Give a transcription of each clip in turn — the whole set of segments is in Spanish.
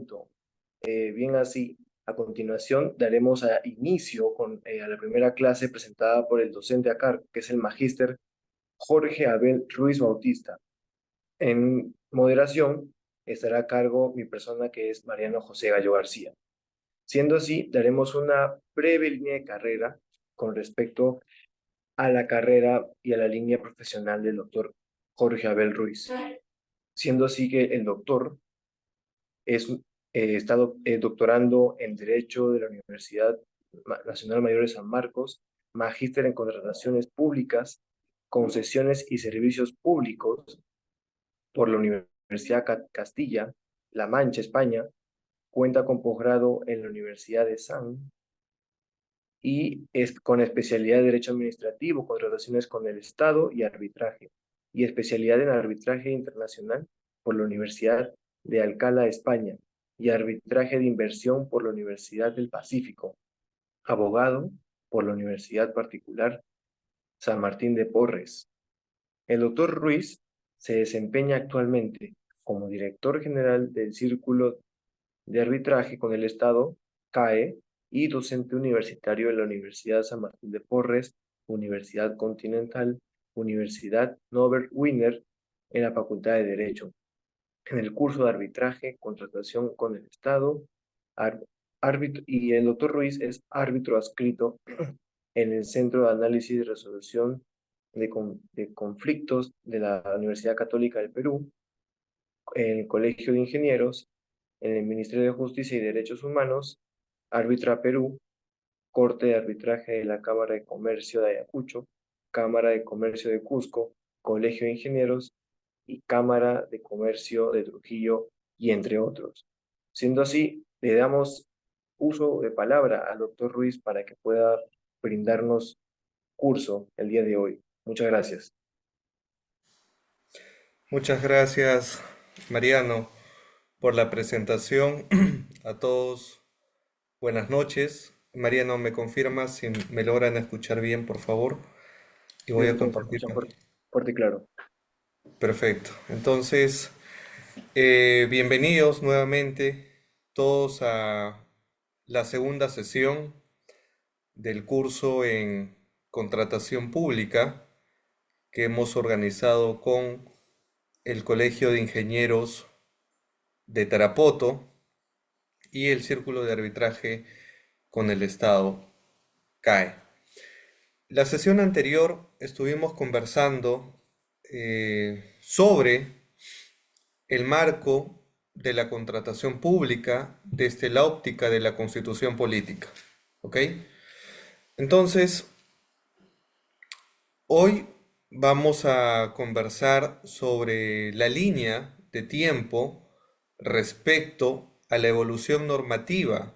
procedimiento. Bien así, a continuación daremos inicio a la primera clase presentada por el docente a cargo, que es el magíster Jorge Abel Ruiz Bautista. En moderación estará a cargo mi persona, que es Mariano José Gallo García. Siendo así, daremos una breve línea de carrera con respecto a la carrera y a la línea profesional del doctor Jorge Abel Ruiz. Siendo así que el doctor está doctorando en Derecho de la Universidad Nacional Mayor de San Marcos, magíster en Contrataciones Públicas, Concesiones y Servicios Públicos por la Universidad Castilla-La Mancha, España. Cuenta con posgrado en la Universidad de San y es con especialidad de Derecho Administrativo, Contrataciones con el Estado y Arbitraje, y especialidad en Arbitraje Internacional por la Universidad de Alcalá, España, y Arbitraje de Inversión por la Universidad del Pacífico. Abogado por la Universidad Particular San Martín de Porres. El doctor Ruiz se desempeña actualmente como director general del Círculo de Arbitraje con el Estado, CAE, y docente universitario en la Universidad San Martín de Porres, Universidad Continental, Universidad Norbert Wiener, en la Facultad de Derecho, en el curso de arbitraje, contratación con el Estado, y el doctor Ruiz es árbitro adscrito en el Centro de Análisis y Resolución de Conflictos de la Universidad Católica del Perú, en el Colegio de Ingenieros, en el Ministerio de Justicia y Derechos Humanos, Árbitra Perú, Corte de Arbitraje de la Cámara de Comercio de Ayacucho, Cámara de Comercio de Cusco, Colegio de Ingenieros y Cámara de Comercio de Trujillo, y entre otros. Siendo así, le damos uso de palabra al doctor Ruiz para que pueda brindarnos curso el día de hoy. Muchas gracias. Muchas gracias, Mariano, por la presentación. A todos, buenas noches. Mariano, ¿me confirma si me logran escuchar bien, por favor? Y Sí, voy a doctor, se compartir. escucha fuerte y claro. Perfecto. Entonces, bienvenidos nuevamente todos a la segunda sesión del curso en contratación pública que hemos organizado con el Colegio de Ingenieros de Tarapoto y el Círculo de Arbitraje con el Estado, CAE. La sesión anterior estuvimos conversando sobre el marco de la contratación pública desde la óptica de la Constitución política. ¿Ok? Entonces, hoy vamos a conversar sobre la línea de tiempo respecto a la evolución normativa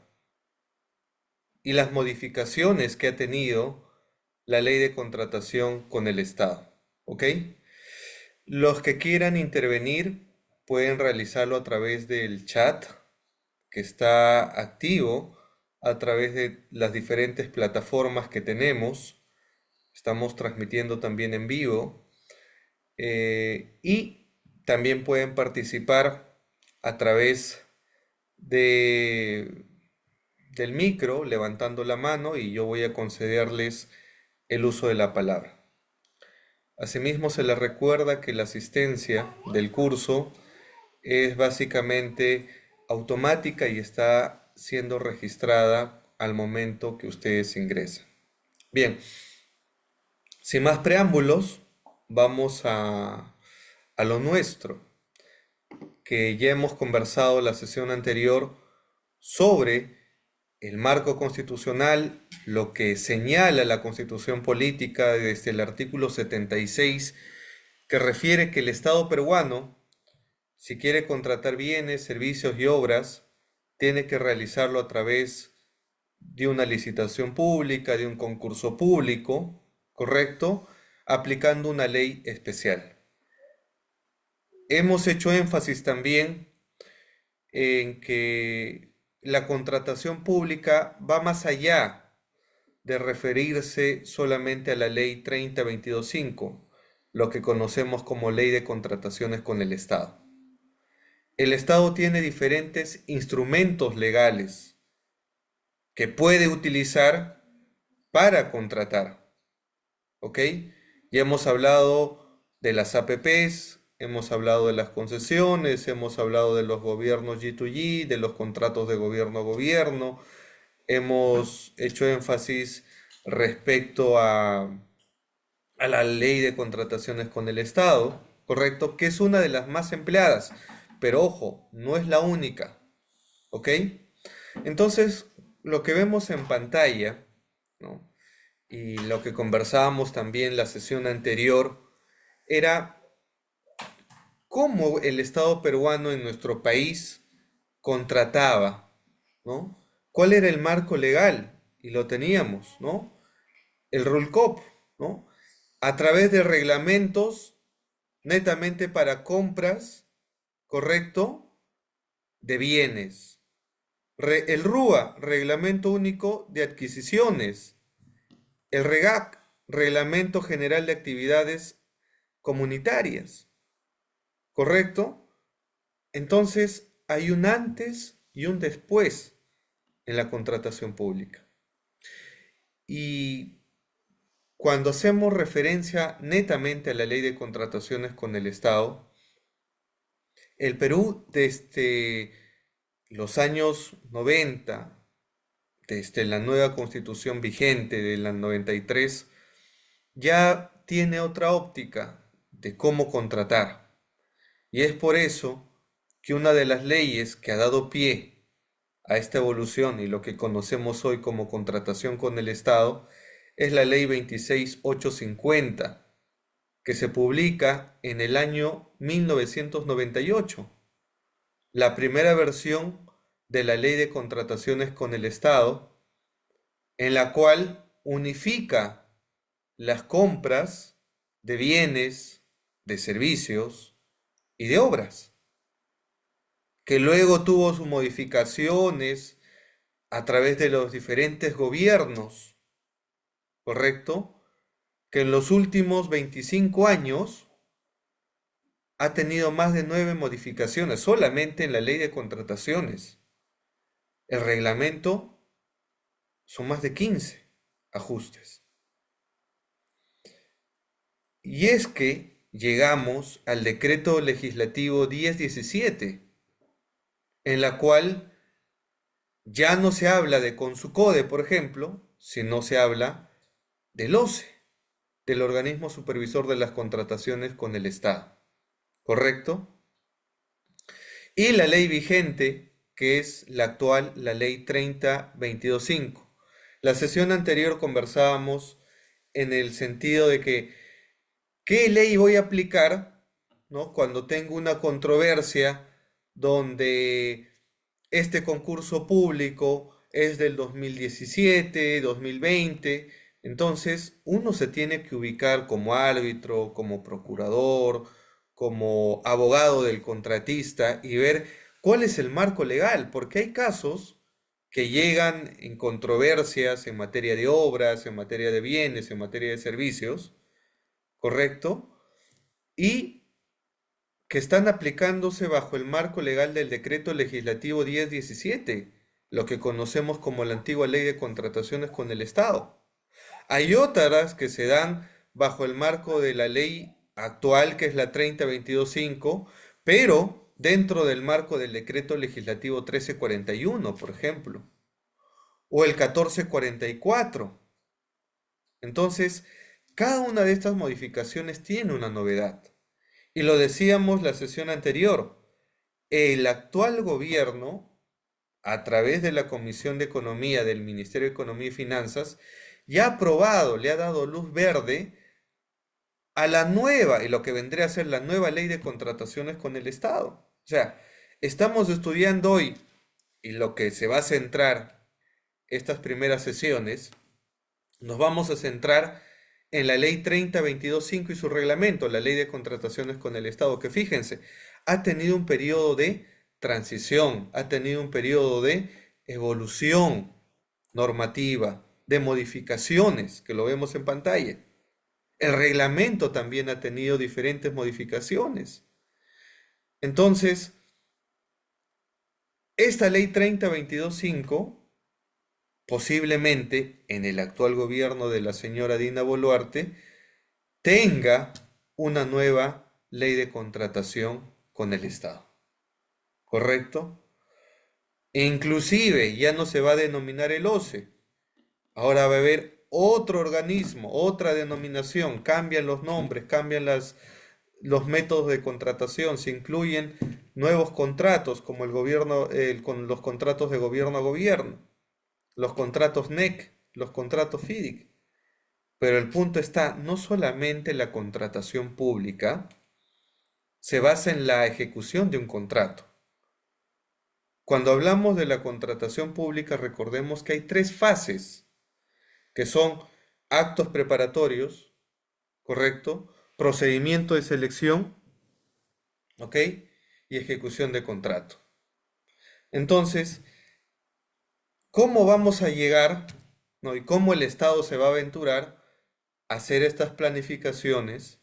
y las modificaciones que ha tenido la ley de contratación con el Estado. ¿Ok? Los que quieran intervenir pueden realizarlo a través del chat que está activo a través de las diferentes plataformas que tenemos. Estamos transmitiendo también en vivo y también pueden participar a través de, del micro, levantando la mano y yo voy a concederles el uso de la palabra. Asimismo, se les recuerda que la asistencia del curso es básicamente automática y está siendo registrada al momento que ustedes ingresan. Bien, sin más preámbulos, vamos a lo nuestro, que ya hemos conversado la sesión anterior sobre el marco constitucional, lo que señala la Constitución política desde el artículo 76, que refiere que el Estado peruano, si quiere contratar bienes, servicios y obras, tiene que realizarlo a través de una licitación pública, de un concurso público, ¿correcto? Aplicando una ley especial. Hemos hecho énfasis también en que la contratación pública va más allá de referirse solamente a la ley 30.22.5, lo que conocemos como ley de contrataciones con el Estado. el Estado tiene diferentes instrumentos legales que puede utilizar para contratar, ¿ok? Ya hemos hablado de las APPs, hemos hablado de las concesiones, hemos hablado de los gobiernos G2G, de los contratos de gobierno a gobierno, hemos hecho énfasis respecto a la ley de contrataciones con el Estado, ¿correcto? Que es una de las más empleadas, pero ojo, no es la única, ¿ok? Entonces, lo que vemos en pantalla, ¿no? Y lo que conversábamos también la sesión anterior, era cómo el Estado peruano en nuestro país contrataba, ¿no? ¿Cuál era el marco legal? Y lo teníamos, ¿no? El RULCOP, ¿no? A través de reglamentos netamente para compras, ¿correcto? De bienes. El RUA, Reglamento Único de Adquisiciones. El REGAC, Reglamento General de Actividades Comunitarias, ¿correcto? Entonces, hay un antes y un después en la contratación pública. Y cuando hacemos referencia netamente a la ley de contrataciones con el Estado, el Perú desde los años 90, desde la nueva constitución vigente de la 93, ya tiene otra óptica de cómo contratar. Y es por eso que una de las leyes que ha dado pie a esta evolución y lo que conocemos hoy como contratación con el Estado es la ley 26850, que se publica en el año 1998, la primera versión de la ley de contrataciones con el Estado, en la cual unifica las compras de bienes, de servicios y de obras, que luego tuvo sus modificaciones a través de los diferentes gobiernos, ¿correcto? Que en los últimos 25 años ha tenido más de 9 modificaciones solamente en la ley de contrataciones. El reglamento son más de 15 ajustes. Y es que llegamos al decreto legislativo 1017, en la cual ya no se habla de Consucode, por ejemplo, sino se habla del OCE, del Organismo Supervisor de las Contrataciones con el Estado, ¿correcto? Y la ley vigente, que es la actual, la ley 3022.5. La sesión anterior conversábamos en el sentido de que, ¿qué ley voy a aplicar, ¿no? Cuando tengo una controversia donde este concurso público es del 2017, 2020, entonces uno se tiene que ubicar como árbitro, como procurador, como abogado del contratista y ver cuál es el marco legal, porque hay casos que llegan en controversias en materia de obras, en materia de bienes, en materia de servicios, ¿correcto? Y que están aplicándose bajo el marco legal del decreto legislativo 1017, lo que conocemos como la antigua ley de contrataciones con el Estado. Hay otras que se dan bajo el marco de la ley actual, que es la 3022.5, pero dentro del marco del decreto legislativo 1341, por ejemplo, o el 1444. Entonces, cada una de estas modificaciones tiene una novedad. Y lo decíamos la sesión anterior, el actual gobierno, a través de la Comisión de Economía del Ministerio de Economía y Finanzas, ya ha aprobado, le ha dado luz verde a la nueva, y lo que vendría a ser la nueva ley de contrataciones con el Estado. O sea, estamos estudiando hoy, y lo que se va a centrar estas primeras sesiones, nos vamos a centrar en la ley 3022.5 y su reglamento, la ley de contrataciones con el Estado, que fíjense, ha tenido un periodo de transición, ha tenido un periodo de evolución normativa, de modificaciones, que lo vemos en pantalla. El reglamento también ha tenido diferentes modificaciones. Entonces, esta ley 3022.5, posiblemente en el actual gobierno de la señora Dina Boluarte, tenga una nueva ley de contratación con el Estado. ¿Correcto? E inclusive ya no se va a denominar el OCE. Ahora va a haber otro organismo, otra denominación, cambian los nombres, cambian los métodos de contratación, se incluyen nuevos contratos como el gobierno, con los contratos de gobierno a gobierno, los contratos NEC, los contratos FIDIC. Pero el punto está, no solamente la contratación pública se basa en la ejecución de un contrato. Cuando hablamos de la contratación pública, recordemos que hay tres fases, que son actos preparatorios, ¿correcto? Procedimiento de selección, ¿ok? Y ejecución de contrato. Entonces, ¿cómo vamos a llegar, ¿no? Y cómo el Estado se va a aventurar a hacer estas planificaciones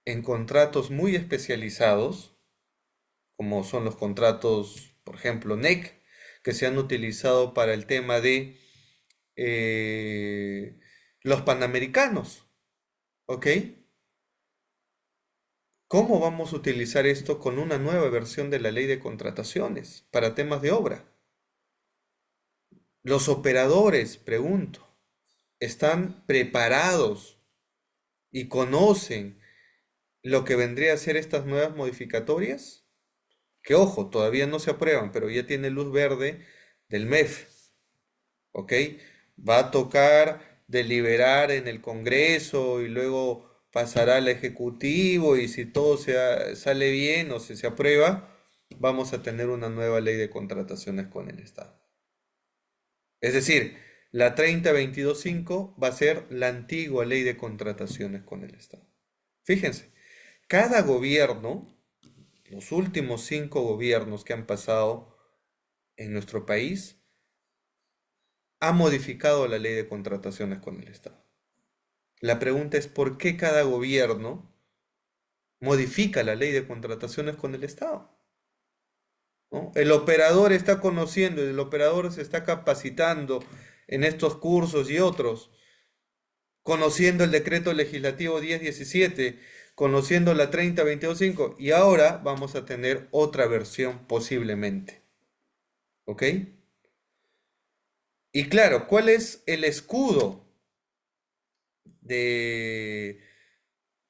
en contratos muy especializados, como son los contratos, por ejemplo, NEC, que se han utilizado para el tema de los panamericanos, ¿ok? ¿Cómo vamos a utilizar esto con una nueva versión de la ley de contrataciones para temas de obra? Los operadores, pregunto, ¿están preparados y conocen lo que vendría a ser estas nuevas modificatorias? Que ojo, todavía no se aprueban, pero ya tiene luz verde del MEF, ¿ok? Va a tocar deliberar en el Congreso y luego pasará al Ejecutivo y si todo sale bien o se aprueba, vamos a tener una nueva ley de contrataciones con el Estado. Es decir, la 3022.5 va a ser la antigua ley de contrataciones con el Estado. Fíjense, cada gobierno, los últimos 5 gobiernos que han pasado en nuestro país, ha modificado la ley de contrataciones con el Estado. La pregunta es ¿por qué cada gobierno modifica la ley de contrataciones con el Estado? ¿No? El operador está conociendo, el operador se está capacitando en estos cursos y otros, conociendo el decreto legislativo 1017, conociendo la 3022.5 y ahora vamos a tener otra versión posiblemente. ¿Ok? Y claro, ¿cuál es el escudo de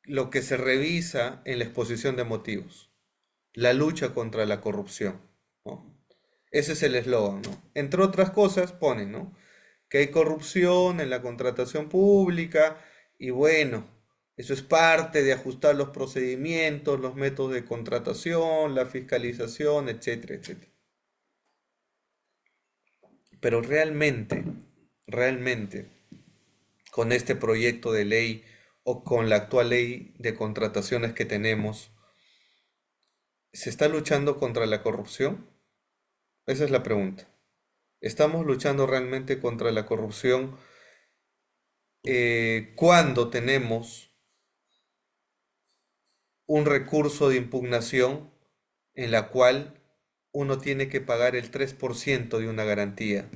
lo que se revisa en la exposición de motivos? La lucha contra la corrupción, ¿no? Ese es el eslogan, ¿no? Entre otras cosas ponen, ¿no? Que hay corrupción en la contratación pública y bueno, eso es parte de ajustar los procedimientos, los métodos de contratación, la fiscalización, etcétera, etcétera. Pero realmente, con este proyecto de ley o con la actual ley de contrataciones que tenemos, ¿se está luchando contra la corrupción? Esa es la pregunta. ¿Estamos luchando realmente contra la corrupción cuando tenemos un recurso de impugnación en la cual uno tiene que pagar el 3% de una garantía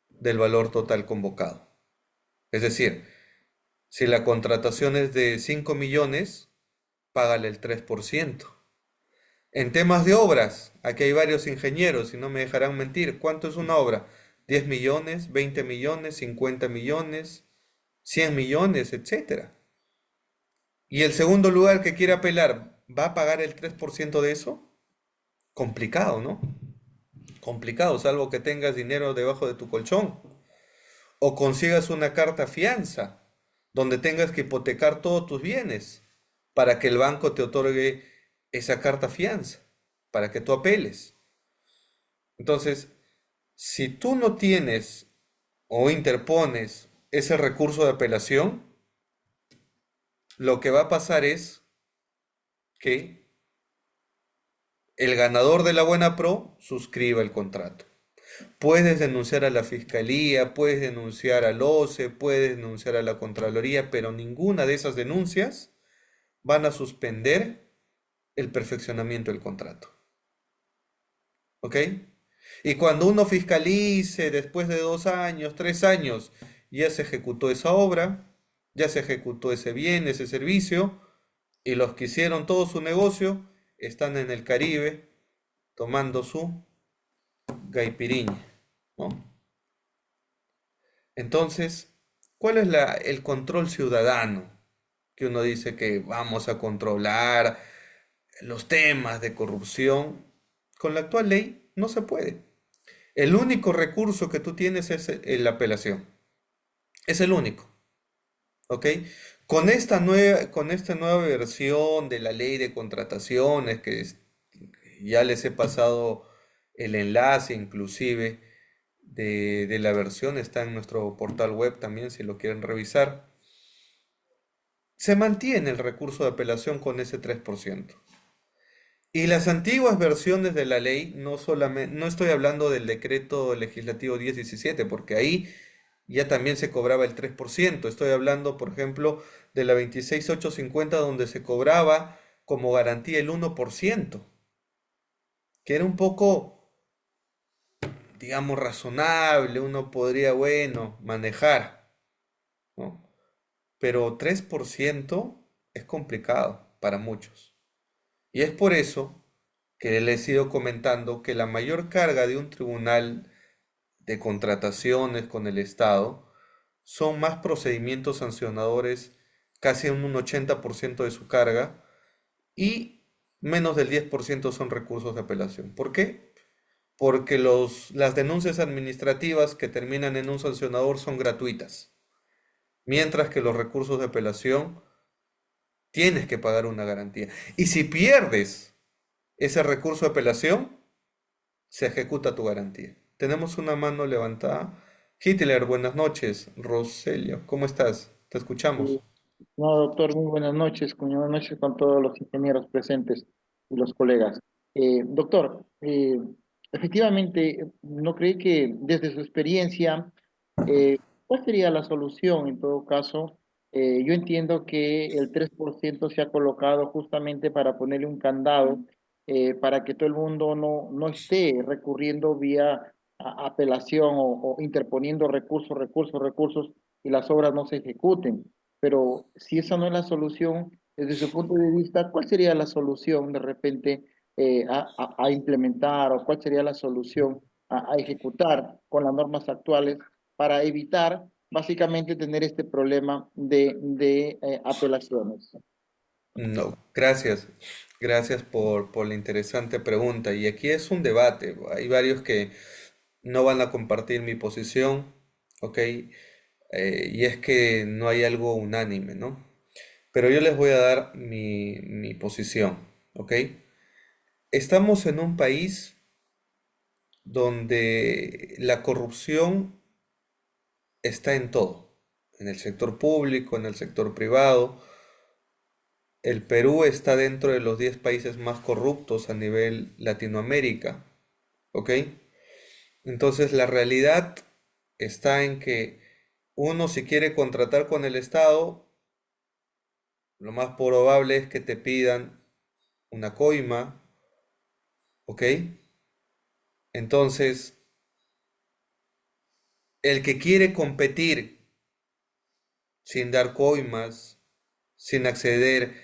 del valor total convocado? Es decir, si la contratación es de 5 millones, págale el 3%. En temas de obras, aquí hay varios ingenieros y no me dejarán mentir. ¿Cuánto es una obra? 10 millones, 20 millones, 50 millones, 100 millones, etcétera. Y el segundo lugar que quiere apelar, ¿va a pagar el 3% de eso? Complicado, ¿no? Complicado, salvo que tengas dinero debajo de tu colchón o consigas una carta fianza donde tengas que hipotecar todos tus bienes para que el banco te otorgue esa carta fianza, para que tú apeles. Entonces, si tú no tienes o interpones ese recurso de apelación, lo que va a pasar es que el ganador de la buena pro suscriba el contrato. Puedes denunciar a la fiscalía, puedes denunciar al OCE, puedes denunciar a la Contraloría, pero ninguna de esas denuncias van a suspender el perfeccionamiento del contrato. ¿Ok? Y cuando uno fiscalice después de 2 años, 3 años, ya se ejecutó esa obra, ya se ejecutó ese bien, ese servicio, y los que hicieron todo su negocio están en el Caribe tomando su gaipiriña, ¿no? Entonces, ¿cuál es el control ciudadano que uno dice que vamos a controlar los temas de corrupción? Con la actual ley no se puede. El único recurso que tú tienes es la apelación. Es el único, ¿ok? Con esta nueva versión de la ley de contrataciones, ya les he pasado el enlace inclusive de la versión, está en nuestro portal web también si lo quieren revisar, se mantiene el recurso de apelación con ese 3%. Y las antiguas versiones de la ley, no solamente, no estoy hablando del decreto legislativo 1017, porque ahí ya también se cobraba el 3%. Estoy hablando, por ejemplo, de la 26850, donde se cobraba como garantía el 1%, que era un poco, digamos, razonable, uno podría, bueno, manejar, ¿no? Pero 3% es complicado para muchos. Y es por eso que les he ido comentando que la mayor carga de un tribunal de contrataciones con el Estado son más procedimientos sancionadores, casi un 80% de su carga, y menos del 10% son recursos de apelación. ¿Por qué? Porque las denuncias administrativas que terminan en un sancionador son gratuitas, mientras que los recursos de apelación tienes que pagar una garantía. Y si pierdes ese recurso de apelación, se ejecuta tu garantía. Tenemos una mano levantada. Hitler, buenas noches. Roselio, ¿cómo estás? Te escuchamos. Sí. No, doctor, muy buenas noches con todos los ingenieros presentes y los colegas. Doctor, efectivamente, ¿no cree que desde su experiencia, cuál sería la solución en todo caso? Yo entiendo que el 3% se ha colocado justamente para ponerle un candado, para que todo el mundo no esté recurriendo vía apelación o interponiendo recursos y las obras no se ejecuten. Pero si esa no es la solución, desde su punto de vista, ¿cuál sería la solución de repente a implementar o cuál sería la solución a ejecutar con las normas actuales para evitar básicamente tener este problema de apelaciones? No, gracias. Gracias por la interesante pregunta. Y aquí es un debate. Hay varios que no van a compartir mi posición, ¿ok? Y es que no hay algo unánime, ¿no? Pero yo les voy a dar mi posición, ¿ok? Estamos en un país donde la corrupción está en todo, en el sector público, en el sector privado. El Perú está dentro de los 10 países más corruptos a nivel Latinoamérica, ¿ok? Entonces la realidad está en que uno si quiere contratar con el Estado, lo más probable es que te pidan una coima, ¿ok? Entonces, el que quiere competir sin dar coimas, sin acceder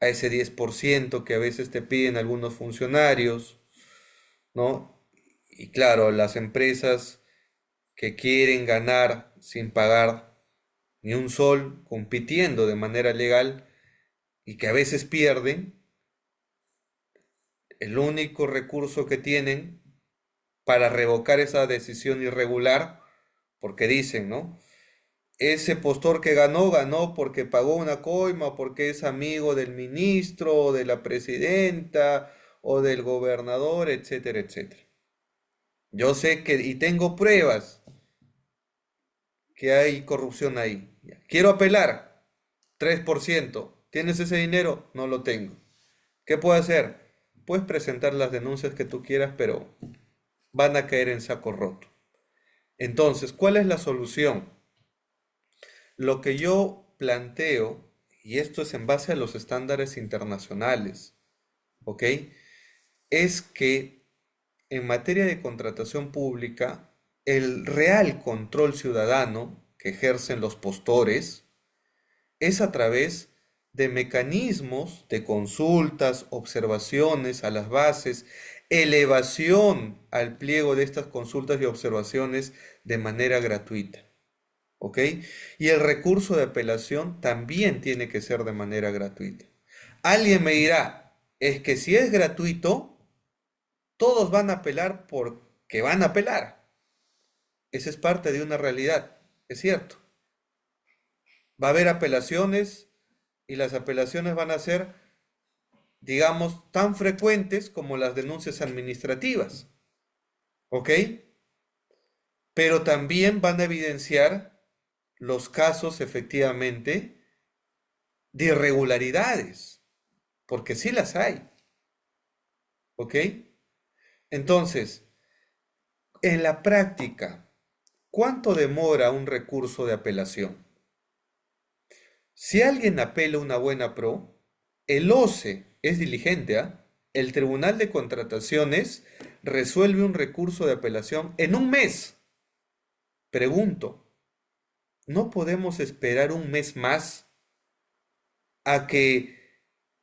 a ese 10% que a veces te piden algunos funcionarios, ¿no? Y claro, las empresas que quieren ganar sin pagar ni un sol, compitiendo de manera legal y que a veces pierden, el único recurso que tienen para revocar esa decisión irregular, porque dicen, ¿no? Ese postor que ganó, ganó porque pagó una coima, porque es amigo del ministro, o de la presidenta, o del gobernador, etcétera, etcétera. Yo sé que, y tengo pruebas que hay corrupción ahí. Quiero apelar, 3%. ¿Tienes ese dinero? No lo tengo. ¿Qué puedo hacer? Puedes presentar las denuncias que tú quieras, pero van a caer en saco roto. Entonces, ¿cuál es la solución? Lo que yo planteo, y esto es en base a los estándares internacionales, ¿ok? Es que en materia de contratación pública, el real control ciudadano que ejercen los postores es a través de mecanismos de consultas, observaciones a las bases, elevación al pliego de estas consultas y observaciones de manera gratuita. ¿Ok? Y el recurso de apelación también tiene que ser de manera gratuita. Alguien me dirá, es que si es gratuito, todos van a apelar porque van a apelar. Esa es parte de una realidad, es cierto. Va a haber apelaciones y las apelaciones van a ser, digamos, tan frecuentes como las denuncias administrativas. ¿Ok? Pero también van a evidenciar los casos efectivamente de irregularidades, porque sí las hay. ¿Ok? Entonces, en la práctica, ¿cuánto demora un recurso de apelación? Si alguien apela una buena pro, el OCE es diligente, ¿ah? El Tribunal de Contrataciones resuelve un recurso de apelación en un mes. Pregunto, ¿no podemos esperar un mes más a que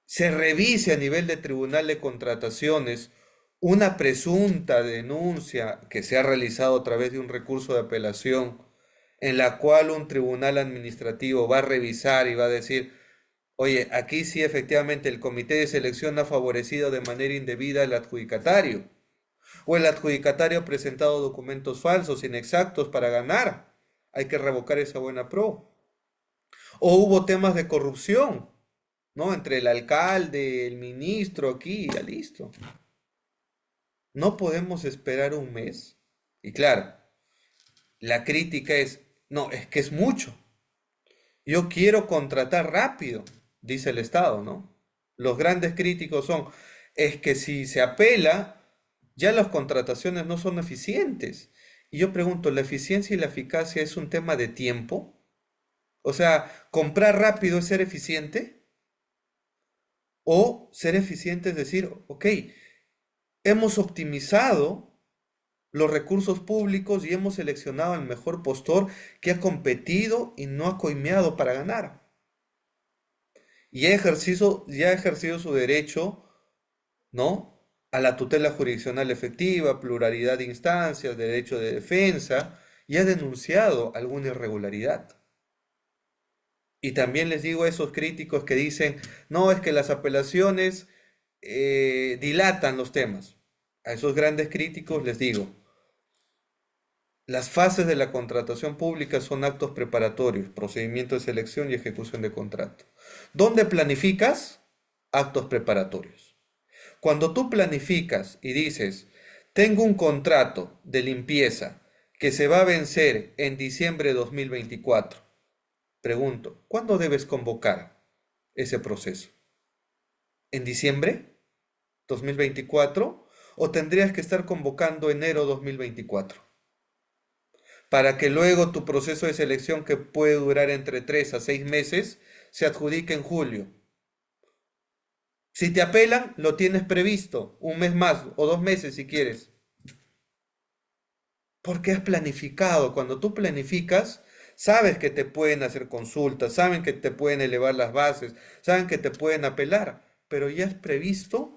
se revise a nivel de Tribunal de Contrataciones una presunta denuncia que se ha realizado a través de un recurso de apelación en la cual un tribunal administrativo va a revisar y va a decir, oye, aquí sí efectivamente el comité de selección ha favorecido de manera indebida al adjudicatario, o el adjudicatario ha presentado documentos falsos, inexactos para ganar, hay que revocar esa buena pro? O hubo temas de corrupción, ¿no? Entre el alcalde, el ministro, aquí, ya listo. No podemos esperar un mes. Y claro, la crítica es, no, es que es mucho. Yo quiero contratar rápido, dice el Estado, ¿no? Los grandes críticos son, es que si se apela, ya las contrataciones no son eficientes. Y yo pregunto, ¿la eficiencia y la eficacia es un tema de tiempo? O sea, ¿comprar rápido es ser eficiente? O ser eficiente es decir, ok, hemos optimizado los recursos públicos y hemos seleccionado al mejor postor que ha competido y no ha coimeado para ganar. Y ya ha ejercido su derecho, ¿no? A la tutela jurisdiccional efectiva, pluralidad de instancias, derecho de defensa, y ha denunciado alguna irregularidad. Y también les digo a esos críticos que dicen, no, es que las apelaciones dilatan los temas. A esos grandes críticos les digo, las fases de la contratación pública son actos preparatorios, procedimiento de selección y ejecución de contrato. ¿Dónde planificas? Actos preparatorios. Cuando tú planificas y dices, tengo un contrato de limpieza que se va a vencer en diciembre de 2024, pregunto, ¿cuándo debes convocar ese proceso? ¿En diciembre 2024 o tendrías que estar convocando enero 2024? Para que luego tu proceso de selección, que puede durar entre 3 a 6 meses, se adjudique en julio. Si te apelan, lo tienes previsto, un mes más o 2 meses si quieres. Porque has planificado. Cuando tú planificas, sabes que te pueden hacer consultas, saben que te pueden elevar las bases, saben que te pueden apelar, pero ya has previsto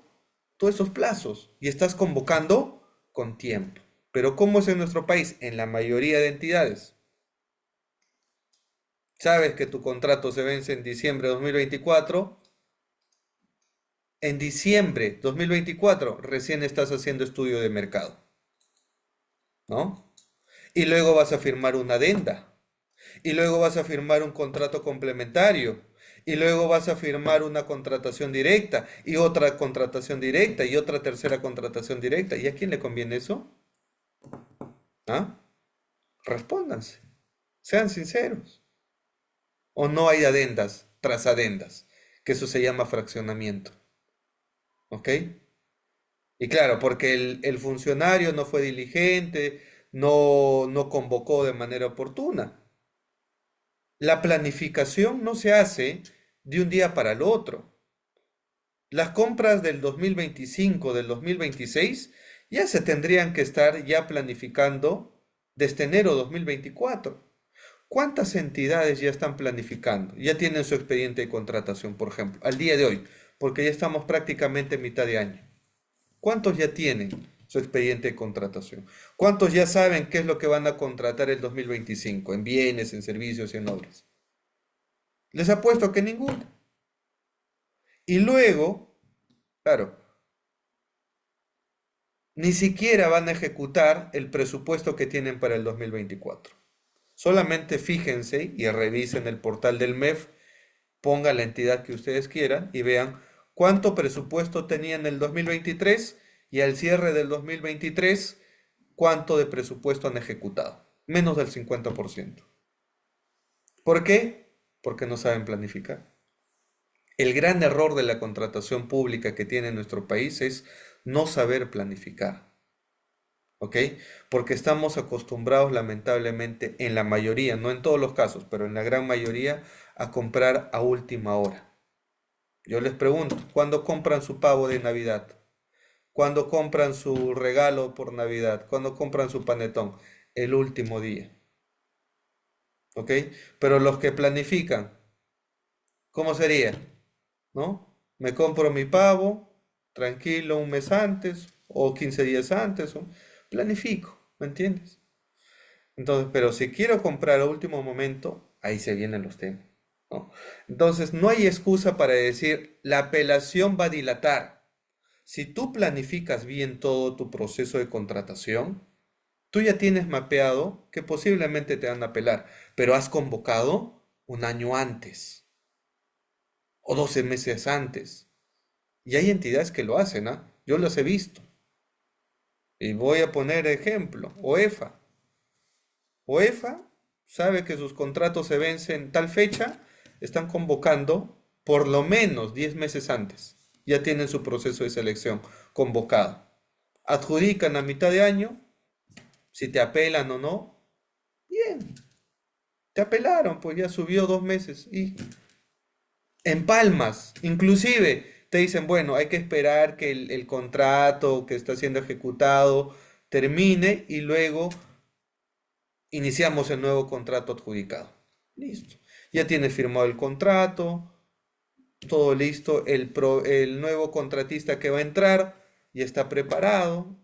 todos esos plazos y estás convocando con tiempo. Pero ¿cómo es en nuestro país? En la mayoría de entidades. Sabes que tu contrato se vence en diciembre de 2024. En diciembre 2024 recién estás haciendo estudio de mercado, ¿no? Y luego vas a firmar una adenda. Y luego vas a firmar un contrato complementario. Y luego vas a firmar una contratación directa. Y otra contratación directa. Y otra tercera contratación directa. ¿Y a quién le conviene eso? ¿Ah? Respóndanse. Sean sinceros. ¿O no hay adendas tras adendas? Que eso se llama fraccionamiento. ¿Ok? Y claro, porque el funcionario no fue diligente, no convocó de manera oportuna. La planificación no se hace de un día para el otro. Las compras del 2025, del 2026, ya se tendrían que estar ya planificando desde enero 2024. ¿Cuántas entidades ya están planificando? Ya tienen su expediente de contratación, por ejemplo, al día de hoy, porque ya estamos prácticamente en mitad de año. ¿Cuántos ya tienen su expediente de contratación? ¿Cuántos ya saben qué es lo que van a contratar el 2025 en bienes, en servicios y en obras? Les apuesto que ninguno. Y luego, claro, ni siquiera van a ejecutar el presupuesto que tienen para el 2024. Solamente fíjense y revisen el portal del MEF, pongan la entidad que ustedes quieran y vean cuánto presupuesto tenían en el 2023 y al cierre del 2023, cuánto de presupuesto han ejecutado. Menos del 50%. ¿Por qué? Porque no saben planificar. El gran error de la contratación pública que tiene nuestro país es no saber planificar. ¿Ok? Porque estamos acostumbrados lamentablemente en la mayoría, no en todos los casos, pero en la gran mayoría, a comprar a última hora. Yo les pregunto, ¿cuándo compran su pavo de Navidad? ¿Cuándo compran su regalo por Navidad? ¿Cuándo compran su panetón? El último día. ¿Ok? Pero los que planifican, ¿cómo sería? ¿No? Me compro mi pavo, tranquilo, un mes antes o 15 días antes, planifico, ¿me entiendes? Entonces, pero si quiero comprar a último momento, ahí se vienen los temas, ¿no? Entonces, no hay excusa para decir, la apelación va a dilatar. Si tú planificas bien todo tu proceso de contratación, tú ya tienes mapeado que posiblemente te van a apelar, pero has convocado un año antes o 12 meses antes. Y hay entidades que lo hacen, ¿ah? Yo las he visto. Y voy a poner ejemplo, OEFA. OEFA sabe que sus contratos se vencen tal fecha, están convocando por lo menos 10 meses antes. Ya tienen su proceso de selección convocado. Adjudican a mitad de año, si te apelan o no, bien. Te apelaron, pues ya subió 2 meses y empalmas, inclusive te dicen, bueno, hay que esperar que el contrato que está siendo ejecutado termine y luego iniciamos el nuevo contrato adjudicado. Listo. Ya tienes firmado el contrato, todo listo, el nuevo contratista que va a entrar ya está preparado.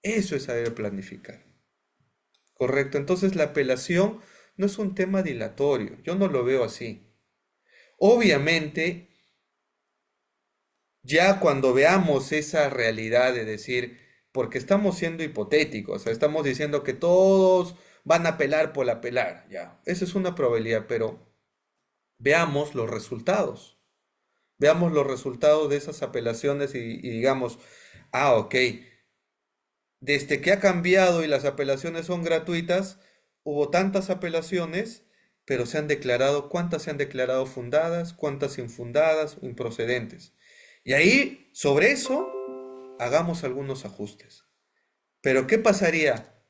Eso es saber planificar. ¿Correcto? Entonces la apelación no es un tema dilatorio, yo no lo veo así. Obviamente, ya cuando veamos esa realidad de decir, porque estamos siendo hipotéticos, o sea, estamos diciendo que todos van a apelar por apelar, ya, esa es una probabilidad, pero veamos los resultados. Veamos los resultados de esas apelaciones y digamos, ah, ok, desde que ha cambiado y las apelaciones son gratuitas, hubo tantas apelaciones, pero se han declarado, ¿cuántas se han declarado fundadas? ¿Cuántas infundadas, improcedentes? Y ahí, sobre eso, hagamos algunos ajustes. Pero ¿qué pasaría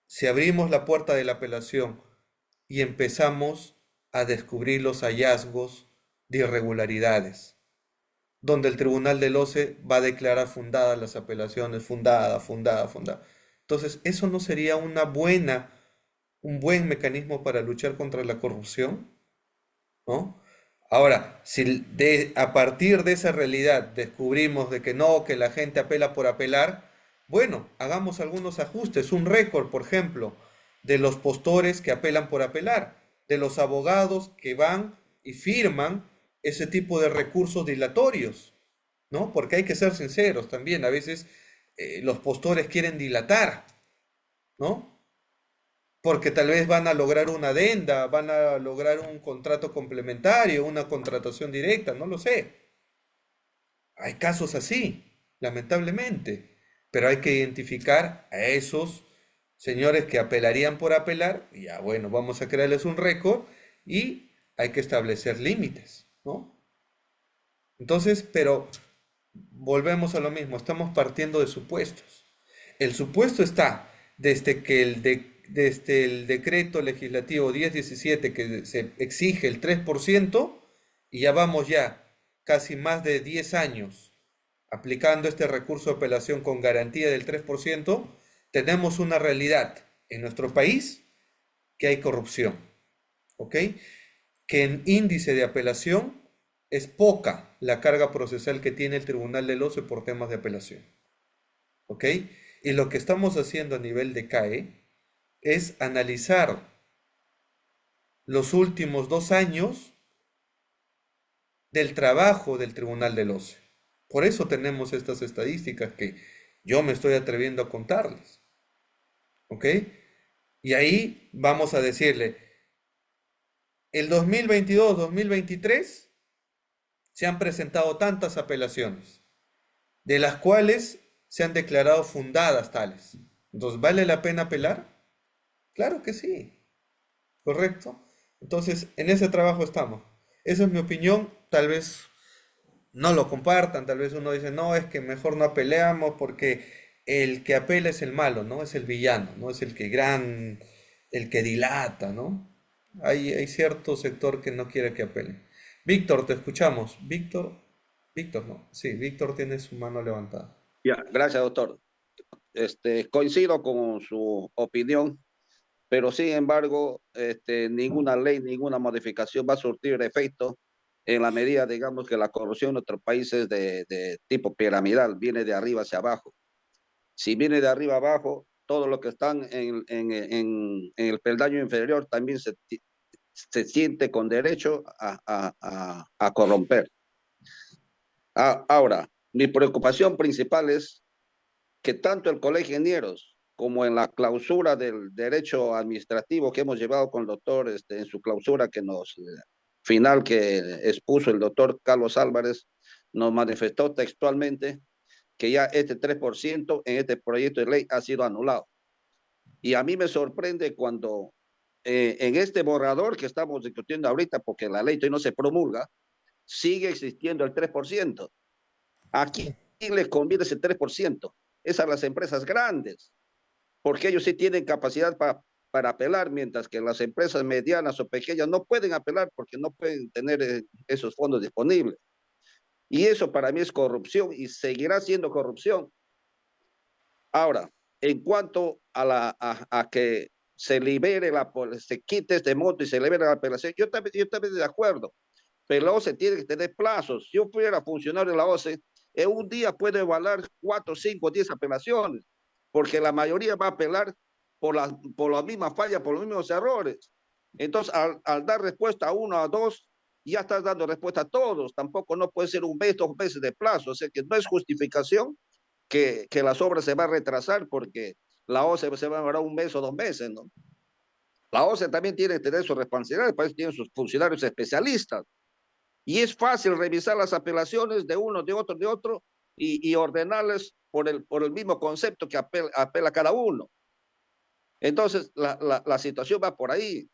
si abrimos la puerta de la apelación y empezamos a descubrir los hallazgos de irregularidades? Donde el Tribunal del OCE va a declarar fundadas las apelaciones, fundada. Entonces, ¿eso no sería un buen mecanismo para luchar contra la corrupción? ¿No? Ahora, si a partir de esa realidad descubrimos de que no, que la gente apela por apelar, bueno, hagamos algunos ajustes, un récord, por ejemplo, de los postores que apelan por apelar, de los abogados que van y firman ese tipo de recursos dilatorios, ¿no? Porque hay que ser sinceros también, a veces los postores quieren dilatar, ¿no? Porque tal vez van a lograr una adenda, van a lograr un contrato complementario, una contratación directa, no lo sé. Hay casos así, lamentablemente, pero hay que identificar a esos señores que apelarían por apelar, y ya bueno, vamos a crearles un récord y hay que establecer límites, ¿no? Entonces, pero volvemos a lo mismo, estamos partiendo de supuestos. El supuesto está desde el decreto legislativo 1017 que se exige el 3% y ya vamos ya casi más de 10 años aplicando este recurso de apelación con garantía del 3%, tenemos una realidad en nuestro país que hay corrupción, ¿ok? Que en índice de apelación es poca la carga procesal que tiene el Tribunal del OCE por temas de apelación, ¿ok? Y lo que estamos haciendo a nivel de CAE es analizar los últimos 2 años del trabajo del Tribunal del OCE. Por eso tenemos estas estadísticas que yo me estoy atreviendo a contarles, ¿ok? Y ahí vamos a decirle, el 2022-2023 se han presentado tantas apelaciones, de las cuales se han declarado fundadas tales. Entonces, ¿vale la pena apelar? Claro que sí, ¿correcto? Entonces, en ese trabajo estamos. Esa es mi opinión, tal vez no lo compartan, tal vez uno dice, no, es que mejor no apeleamos porque el que apela es el malo, ¿no? Es el villano, ¿no? Es el que dilata, ¿no? Hay cierto sector que no quiere que apele. Víctor, te escuchamos. Víctor, no. Sí, Víctor tiene su mano levantada. Ya, gracias, doctor. Coincido con su opinión, pero sin embargo, ninguna ley, ninguna modificación va a surtir efecto en la medida, digamos, que la corrupción en nuestros países de tipo piramidal viene de arriba hacia abajo. Si viene de arriba abajo, todos los que están en el peldaño inferior también se siente con derecho a corromper. Ahora, mi preocupación principal es que tanto el Colegio de Ingenieros como en la clausura del derecho administrativo que hemos llevado con el doctor en su clausura final que expuso el doctor Carlos Álvarez, nos manifestó textualmente que ya este 3% en este proyecto de ley ha sido anulado. Y a mí me sorprende cuando en este borrador que estamos discutiendo ahorita, porque la ley todavía no se promulga, sigue existiendo el 3%. ¿A quién les conviene ese 3%? Es a las empresas grandes, porque ellos sí tienen capacidad para apelar, mientras que las empresas medianas o pequeñas no pueden apelar porque no pueden tener esos fondos disponibles. Y eso para mí es corrupción y seguirá siendo corrupción. Ahora, en cuanto a que se libere se quite este monto y se libere la apelación, yo también estoy de acuerdo, pero la OCE tiene que tener plazos. Si yo fuera funcionario de la OCE, en un día puedo evaluar 4, 5, 10 apelaciones, porque la mayoría va a apelar por las mismas fallas, por los mismos errores. Entonces, al dar respuesta a uno, a dos, ya estás dando respuesta a todos. Tampoco no puede ser un mes, 2 meses de plazo. O sea que no es justificación que las obras se van a retrasar porque la OCE se va a demorar un mes o 2 meses, ¿no? La OCE también tiene que tener su responsabilidad, para eso tienen sus funcionarios especialistas. Y es fácil revisar las apelaciones de uno, de otro, y ordenarles por el mismo concepto que apela cada uno. Entonces, la situación va por ahí.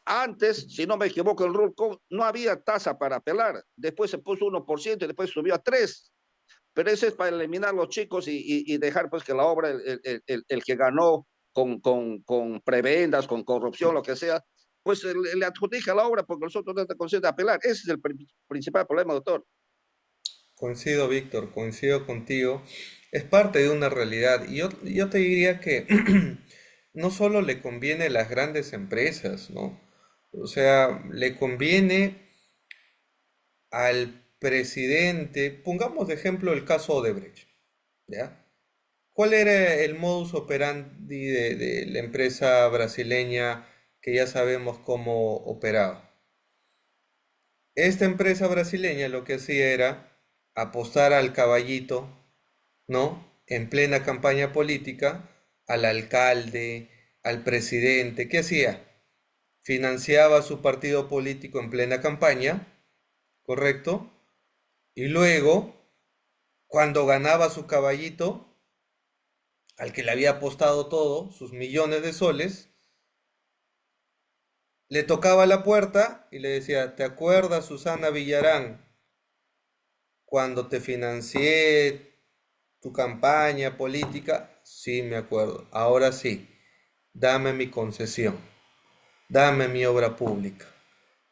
Antes, si no me equivoco, el RULCO no había tasa para apelar. Después se puso 1% y después subió a 3%. Pero eso es para eliminar los chicos y dejar pues que la obra, el que ganó con prebendas, con corrupción, lo que sea, pues le adjudica la obra porque nosotros no estamos conscientes de apelar. Ese es el principal problema, doctor. Coincido, Víctor, coincido contigo. Es parte de una realidad. Y yo te diría que no solo le conviene a las grandes empresas, ¿no? O sea, le conviene al presidente, pongamos de ejemplo el caso Odebrecht, ¿ya? ¿Cuál era el modus operandi de la empresa brasileña que ya sabemos cómo operaba? Esta empresa brasileña lo que hacía era apostar al caballito, ¿no? En plena campaña política, al alcalde, al presidente. ¿Qué hacía? Financiaba su partido político en plena campaña, ¿correcto? Y luego, cuando ganaba su caballito, al que le había apostado todo, sus millones de soles, le tocaba la puerta y le decía, ¿te acuerdas, Susana Villarán, cuando te financié tu campaña política? Sí, me acuerdo. Ahora sí, dame mi concesión, dame mi obra pública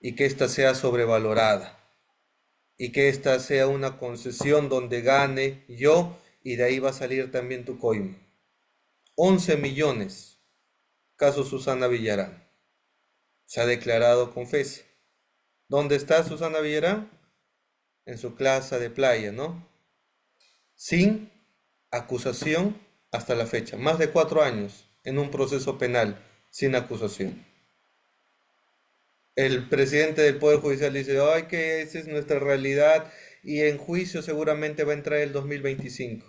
y que ésta sea sobrevalorada. y que esta sea una concesión donde gane yo y de ahí va a salir también tu coima. 11 millones, caso Susana Villarán. Se ha declarado confesa. ¿Dónde está Susana Villarán? En su casa de playa, ¿no? Sin acusación hasta la fecha. Más de 4 años en un proceso penal sin acusación. El presidente del Poder Judicial dice, ay, que esa es nuestra realidad y en juicio seguramente va a entrar el 2025.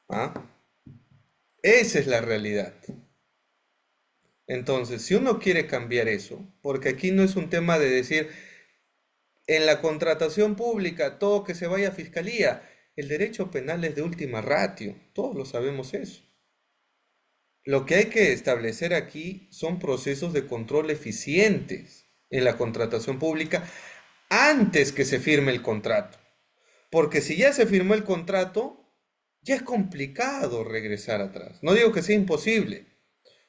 ¿Ah? Esa es la realidad. Entonces, si uno quiere cambiar eso, porque aquí no es un tema de decir, en la contratación pública, todo que se vaya a fiscalía, el derecho penal es de última ratio, todos lo sabemos eso. Lo que hay que establecer aquí son procesos de control eficientes en la contratación pública antes que se firme el contrato. Porque si ya se firmó el contrato, ya es complicado regresar atrás. No digo que sea imposible,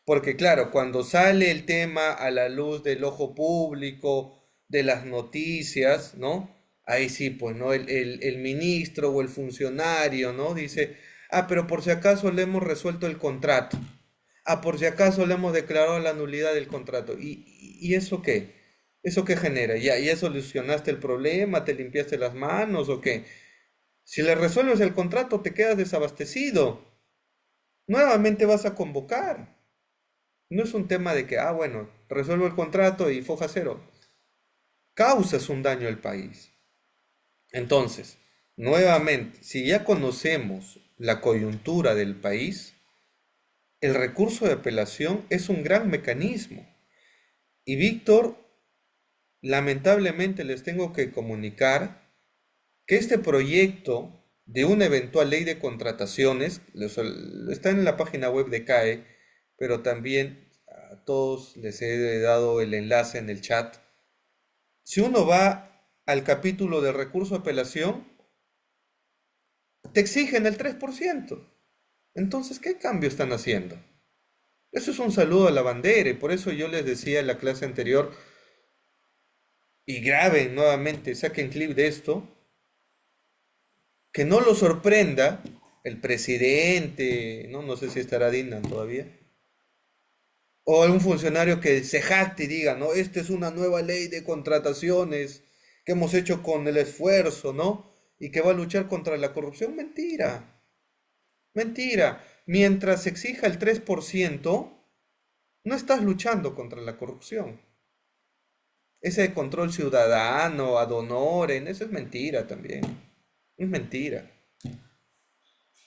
porque claro, cuando sale el tema a la luz del ojo público, de las noticias, ¿no? Ahí sí, pues, ¿no? El ministro o el funcionario, ¿no? Dice, ah, pero por si acaso le hemos resuelto el contrato. Ah, por si acaso le hemos declarado la nulidad del contrato. ¿Y eso qué? ¿Eso qué genera? ¿Ya solucionaste el problema? ¿Te limpiaste las manos o qué? Si le resuelves el contrato, te quedas desabastecido. Nuevamente vas a convocar. No es un tema de que, ah, bueno, resuelvo el contrato y foja cero. Causas un daño al país. Entonces, nuevamente, si ya conocemos la coyuntura del país, el recurso de apelación es un gran mecanismo. Y Víctor, lamentablemente les tengo que comunicar que este proyecto de una eventual ley de contrataciones, está en la página web de CAE, pero también a todos les he dado el enlace en el chat. Si uno va al capítulo de recurso de apelación, te exigen el 3%. Entonces, ¿qué cambio están haciendo? Eso es un saludo a la bandera y por eso yo les decía en la clase anterior, y graben nuevamente, saquen clip de esto, que no lo sorprenda el presidente, no sé si estará Dinan todavía, o un funcionario que se jacte y diga, no, esta es una nueva ley de contrataciones que hemos hecho con el esfuerzo, ¿no? Y que va a luchar contra la corrupción. Mentira, mentira. Mientras se exija el 3%, no estás luchando contra la corrupción. Ese control ciudadano, ad honorem, eso es mentira también. Es mentira.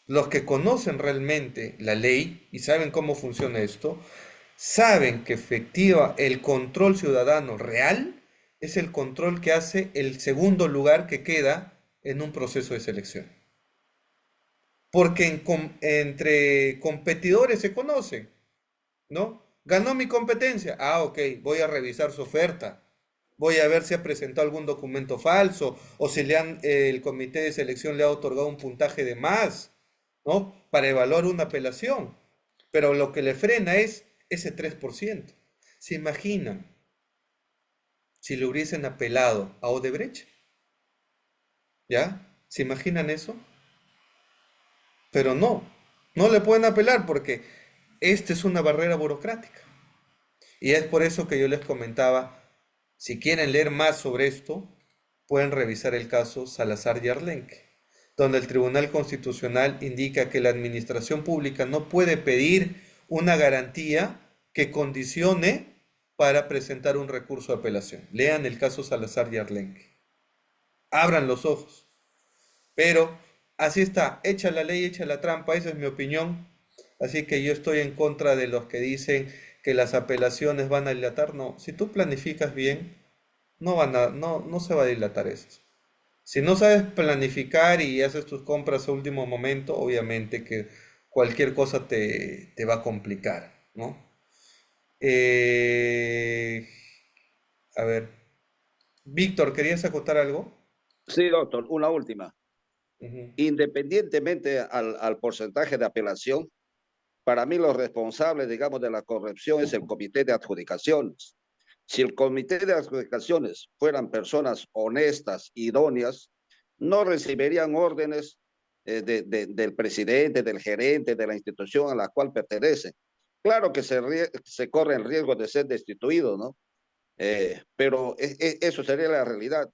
Los que conocen realmente la ley y saben cómo funciona esto, saben que efectiva el control ciudadano real es el control que hace el segundo lugar que queda en un proceso de selección. Porque entre competidores se conocen, ¿no? Ganó mi competencia. Ah, ok, voy a revisar su oferta. Voy a ver si ha presentado algún documento falso o si el comité de selección le ha otorgado un puntaje de más, ¿no? Para evaluar una apelación. Pero lo que le frena es ese 3%. ¿Se imaginan si le hubiesen apelado a Odebrecht? ¿Ya? ¿Se imaginan eso? Pero no le pueden apelar porque esta es una barrera burocrática. Y es por eso que yo les comentaba, si quieren leer más sobre esto, pueden revisar el caso Salazar y Arlenque, donde el Tribunal Constitucional indica que la administración pública no puede pedir una garantía que condicione para presentar un recurso de apelación. Lean el caso Salazar y Arlenque. Abran los ojos. Pero así está, echa la ley, echa la trampa, esa es mi opinión. Así que yo estoy en contra de los que dicen que las apelaciones van a dilatar. No, si tú planificas bien, no se va a dilatar esto. Si no sabes planificar y haces tus compras a último momento, obviamente que cualquier cosa te va a complicar, ¿no? Eh, a ver, Víctor, ¿querías acotar algo? Sí, doctor, una última. Ujú. Independientemente al porcentaje de apelación, para mí los responsables, digamos, de la corrupción es el comité de adjudicaciones. Si el comité de adjudicaciones fueran personas honestas, idóneas, no recibirían órdenes del presidente, del gerente, de la institución a la cual pertenecen. Claro que se corre el riesgo de ser destituido, ¿no? Pero eso sería la realidad.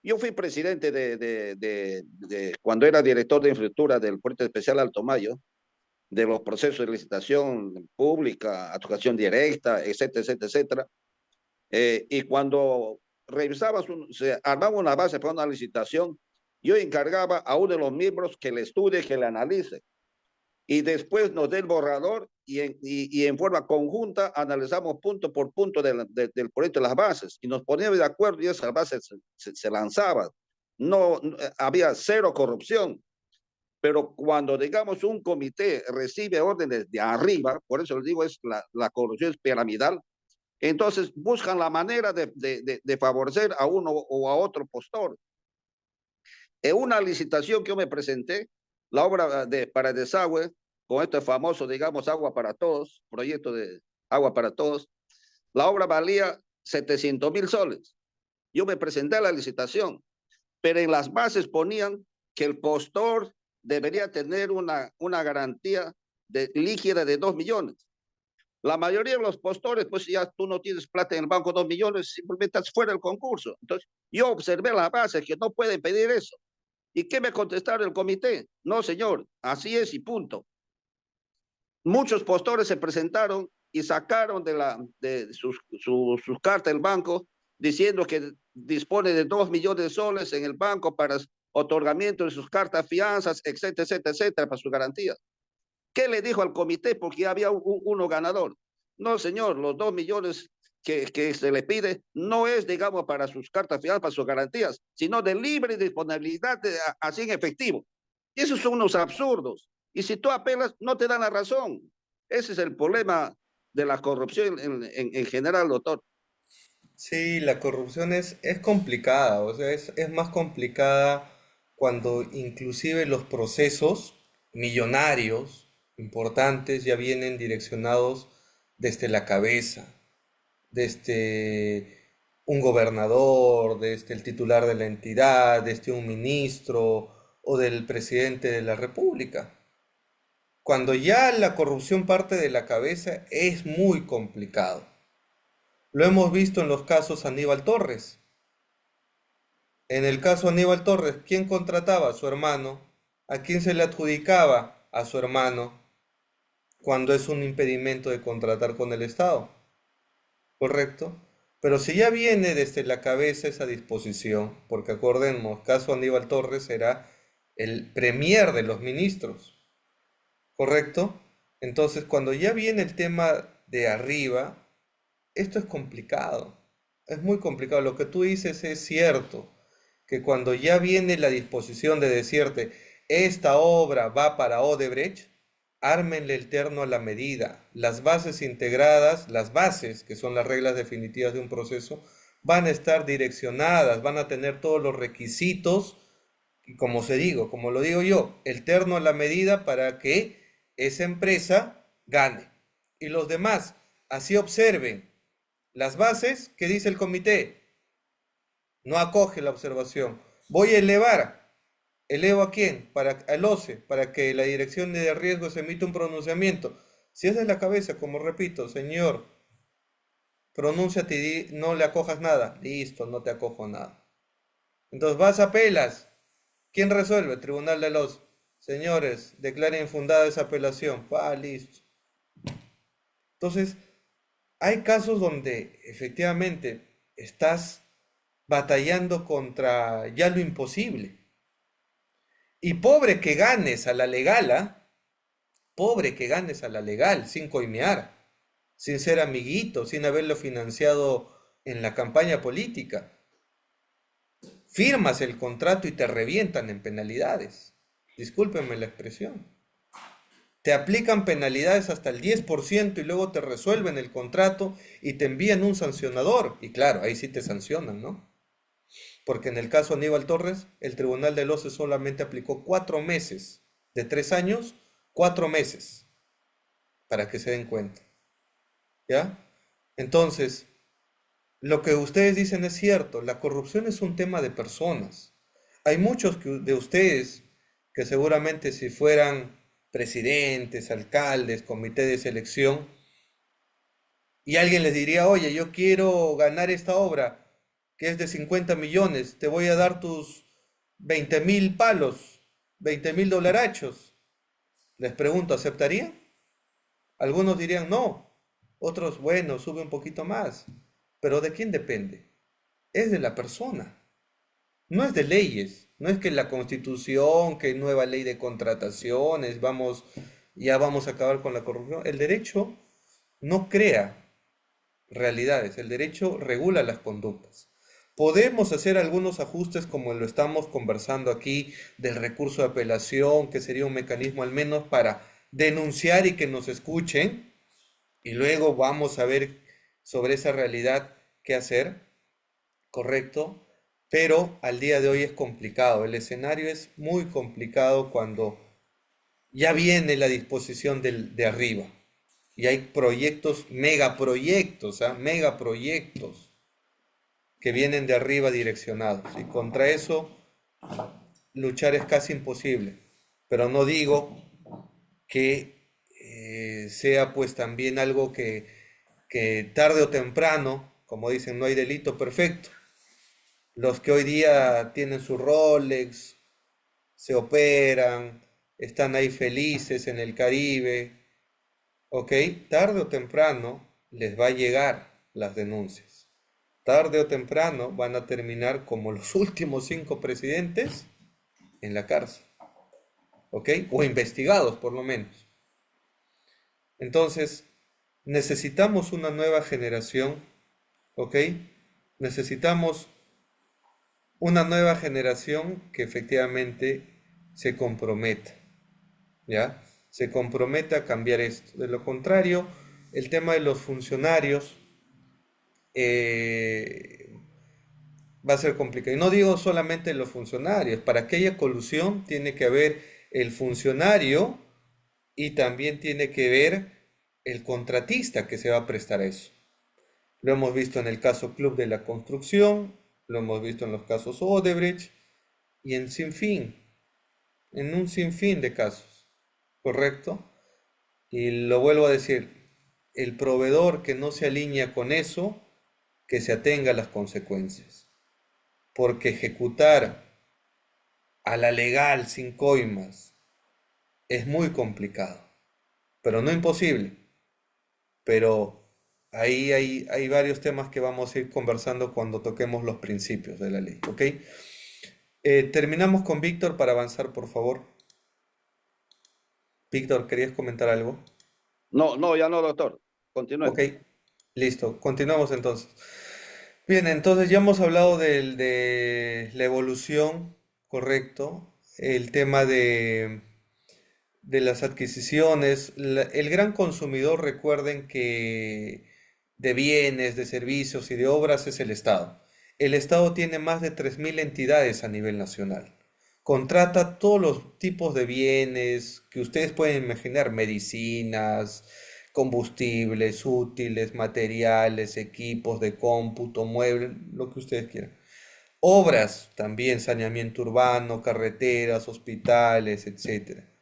Yo fui presidente cuando era director de infraestructura del Puerto Especial Alto Mayo, de los procesos de licitación pública, adjudicación directa, etcétera, etcétera, etcétera. Y cuando se armaba una base para una licitación, yo encargaba a uno de los miembros que le estudie, que le analice. Y después nos dé el borrador y en forma conjunta analizamos punto por punto del proyecto de las bases. Y nos poníamos de acuerdo y esas bases se lanzaban. No, había cero corrupción. Pero cuando, digamos, un comité recibe órdenes de arriba, por eso les digo, la corrupción es piramidal, entonces buscan la manera de favorecer a uno o a otro postor. En una licitación que yo me presenté, la obra para desagüe, con este famoso, digamos, Agua para Todos, proyecto de Agua para Todos, la obra valía 700.000 soles. Yo me presenté a la licitación, pero en las bases ponían que el postor debería tener una garantía líquida de 2 millones. La mayoría de los postores, pues ya tú no tienes plata en el banco, 2 millones, simplemente estás fuera del concurso. Entonces, yo observé la base que no pueden pedir eso. ¿Y qué me contestaron el comité? No, señor, así es y punto. Muchos postores se presentaron y sacaron de sus cartas del banco diciendo que dispone de 2 millones de soles en el banco para otorgamiento de sus cartas, fianzas, etcétera, etcétera, etcétera, para sus garantías. ¿Qué le dijo al comité? Porque había uno ganador. No, señor, los 2 millones que se le pide no es, digamos, para sus cartas fianzas, para sus garantías, sino de libre disponibilidad así en efectivo. Y esos son unos absurdos. Y si tú apelas, no te dan la razón. Ese es el problema de la corrupción en general, doctor. Sí, la corrupción es complicada, o sea, es más complicada cuando inclusive los procesos millonarios importantes ya vienen direccionados desde la cabeza, desde un gobernador, desde el titular de la entidad, desde un ministro o del presidente de la República. Cuando ya la corrupción parte de la cabeza es muy complicado. Lo hemos visto en los casos Aníbal Torres. En el caso Aníbal Torres, ¿quién contrataba? A su hermano. ¿A quién se le adjudicaba? A su hermano, cuando es un impedimento de contratar con el Estado. ¿Correcto? Pero si ya viene desde la cabeza esa disposición, porque acordemos, caso Aníbal Torres era el premier de los ministros, ¿correcto? Entonces, cuando ya viene el tema de arriba, esto es complicado, es muy complicado. Lo que tú dices es cierto, que cuando ya viene la disposición de decirte, esta obra va para Odebrecht, ármenle el terno a la medida. Las bases integradas, las bases, que son las reglas definitivas de un proceso, van a estar direccionadas, van a tener todos los requisitos, y como lo digo yo, el terno a la medida para que esa empresa gane. Y los demás, así observen las bases que dice el comité, no acoge la observación. Voy a ¿elevo a quién? Al OCE, para que la dirección de riesgos emita un pronunciamiento. Si es de la cabeza, como repito, señor, pronúnciate y no le acojas nada. Listo, no te acojo nada. Entonces vas a apelas. ¿Quién resuelve? Tribunal de los señores, declara infundada esa apelación. Listo. Entonces, hay casos donde efectivamente estás batallando contra ya lo imposible. Y pobre que ganes a la legal, ¿ah? Pobre que ganes a la legal, sin coimear, sin ser amiguito, sin haberlo financiado en la campaña política. Firmas el contrato y te revientan en penalidades. Discúlpenme la expresión. Te aplican penalidades hasta el 10% y luego te resuelven el contrato y te envían un sancionador. Y claro, ahí sí te sancionan, ¿no? Porque en el caso Aníbal Torres, el Tribunal del OCE solamente aplicó 4 meses. De 3 años, 4 meses. Para que se den cuenta. ¿Ya? Entonces, lo que ustedes dicen es cierto, la corrupción es un tema de personas. Hay muchos de ustedes que seguramente si fueran presidentes, alcaldes, comité de selección, y alguien les diría, oye, yo quiero ganar esta obra, que es de 50 millones, te voy a dar tus 20.000 palos, 20.000 dolarachos. Les pregunto, ¿aceptarían? Algunos dirían no, otros, bueno, sube un poquito más. Pero ¿de quién depende? Es de la persona, no es de leyes, no es que la constitución, que nueva ley de contrataciones, vamos, ya vamos a acabar con la corrupción. El derecho no crea realidades, el derecho regula las conductas. Podemos hacer algunos ajustes como lo estamos conversando aquí del recurso de apelación, que sería un mecanismo al menos para denunciar y que nos escuchen, y luego vamos a ver sobre esa realidad qué hacer, correcto, pero al día de hoy es complicado, el escenario es muy complicado cuando ya viene la disposición de arriba y hay proyectos, megaproyectos, ¿ah? Megaproyectos que vienen de arriba direccionados y contra eso luchar es casi imposible, pero no digo que sea pues también algo que tarde o temprano, como dicen, no hay delito perfecto. Los que hoy día tienen su Rolex, se operan, están ahí felices en el Caribe, ¿ok? Tarde o temprano les va a llegar las denuncias. Tarde o temprano van a terminar como los últimos 5 presidentes en la cárcel, ¿ok? O investigados por lo menos. Entonces, necesitamos una nueva generación, ¿ok? Necesitamos una nueva generación que efectivamente se comprometa, ¿ya? Se comprometa a cambiar esto. De lo contrario, el tema de los funcionarios va a ser complicado. Y no digo solamente los funcionarios, para que haya colusión tiene que haber el funcionario y también tiene que ver el contratista que se va a prestar a eso. Lo hemos visto en el caso Club de la Construcción, lo hemos visto en los casos Odebrecht y en un sinfín de casos, ¿correcto? Y lo vuelvo a decir, el proveedor que no se alinea con eso, que se atenga a las consecuencias, porque ejecutar a la legal sin coimas es muy complicado, pero no imposible. Pero ahí hay varios temas que vamos a ir conversando cuando toquemos los principios de la ley, ¿ok? Terminamos con Víctor para avanzar, por favor. Víctor, ¿querías comentar algo? No, no, ya no, doctor. Ok, Continúe. listo, continuamos entonces. Bien, entonces ya hemos hablado de la evolución, correcto, el tema de las adquisiciones. El gran consumidor, recuerden que de bienes, de servicios y de obras es el Estado. El Estado tiene más de 3.000 entidades a nivel nacional. Contrata todos los tipos de bienes que ustedes pueden imaginar, medicinas, combustibles, útiles, materiales, equipos de cómputo, muebles, lo que ustedes quieran. Obras también, saneamiento urbano, carreteras, hospitales, etcétera.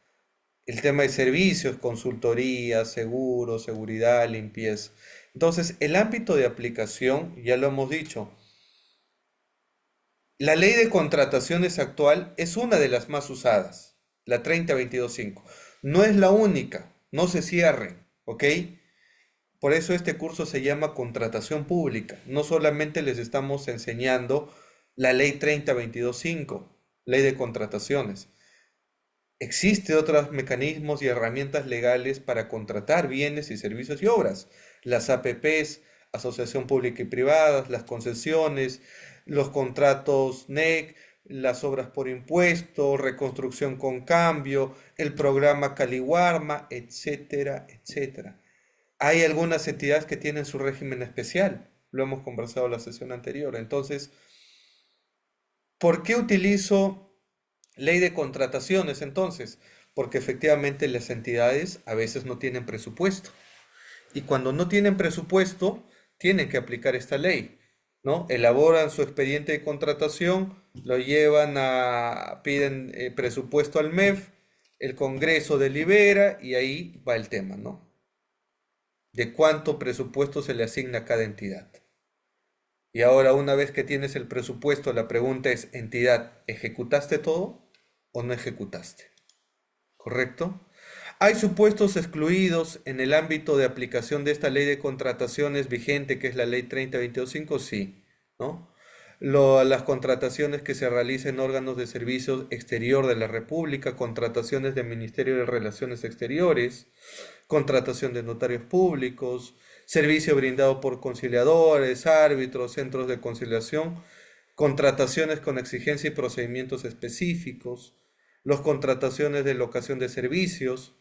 El tema de servicios, consultoría, seguros, seguridad, limpieza. Entonces, el ámbito de aplicación, ya lo hemos dicho, la ley de contrataciones actual es una de las más usadas, la 3022.5. No es la única, no se cierren, ¿ok? Por eso este curso se llama contratación pública. No solamente les estamos enseñando la ley 3022.5, ley de contrataciones. Existen otros mecanismos y herramientas legales para contratar bienes y servicios y obras. Las APPs, Asociación Pública y Privada, las concesiones, los contratos NEC, las obras por impuesto, reconstrucción con cambio, el programa Caliwarma, etcétera, etcétera. Hay algunas entidades que tienen su régimen especial. Lo hemos conversado en la sesión anterior. Entonces, ¿por qué utilizo ley de contrataciones entonces? Porque efectivamente las entidades a veces no tienen presupuesto. Y cuando no tienen presupuesto, tienen que aplicar esta ley. ¿no? Elaboran su expediente de contratación, lo llevan piden presupuesto al MEF, el Congreso delibera y ahí va el tema, ¿no? De cuánto presupuesto se le asigna a cada entidad. Y ahora, una vez que tienes el presupuesto, la pregunta es, entidad, ¿ejecutaste todo o no ejecutaste? ¿Correcto? ¿Hay supuestos excluidos en el ámbito de aplicación de esta ley de contrataciones vigente, que es la ley 3022.5? Sí, ¿no? Las contrataciones que se realicen en órganos de servicios exterior de la República, contrataciones del Ministerio de Relaciones Exteriores, contratación de notarios públicos, servicio brindado por conciliadores, árbitros, centros de conciliación, contrataciones con exigencia y procedimientos específicos, las contrataciones de locación de servicios,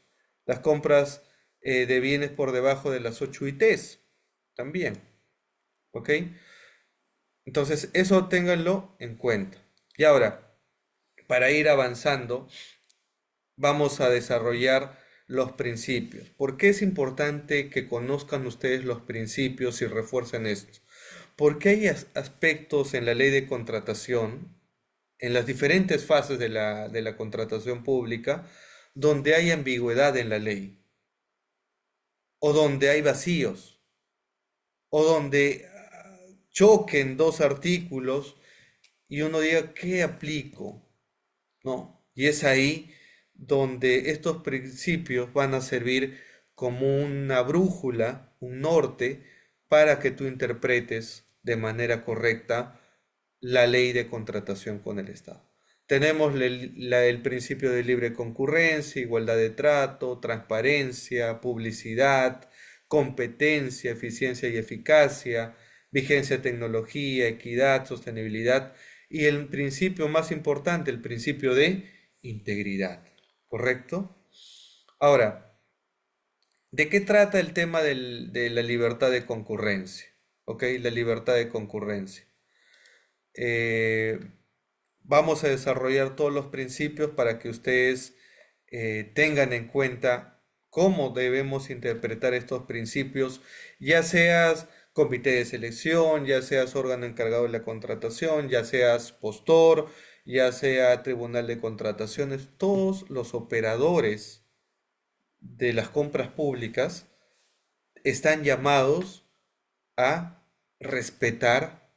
las compras de bienes por debajo de las 8 UITs, también, ¿ok? Entonces, eso ténganlo en cuenta. Y ahora, para ir avanzando, vamos a desarrollar los principios. ¿Por qué es importante que conozcan ustedes los principios y refuercen esto? Porque hay aspectos en la ley de contratación, en las diferentes fases de la contratación pública, donde hay ambigüedad en la ley, o donde hay vacíos, o donde choquen dos artículos y uno diga, ¿qué aplico? ¿No? Y es ahí donde estos principios van a servir como una brújula, un norte, para que tú interpretes de manera correcta la ley de contratación con el Estado. Tenemos el principio de libre concurrencia, igualdad de trato, transparencia, publicidad, competencia, eficiencia y eficacia, vigencia de tecnología, equidad, sostenibilidad y el principio más importante, el principio de integridad. ¿Correcto? Ahora, ¿de qué trata el tema de la libertad de concurrencia? ¿Ok? La libertad de concurrencia. Eh, Vamos a desarrollar todos los principios para que ustedes tengan en cuenta cómo debemos interpretar estos principios, ya seas comité de selección, ya seas órgano encargado de la contratación, ya seas postor, ya sea tribunal de contrataciones, todos los operadores de las compras públicas están llamados a respetar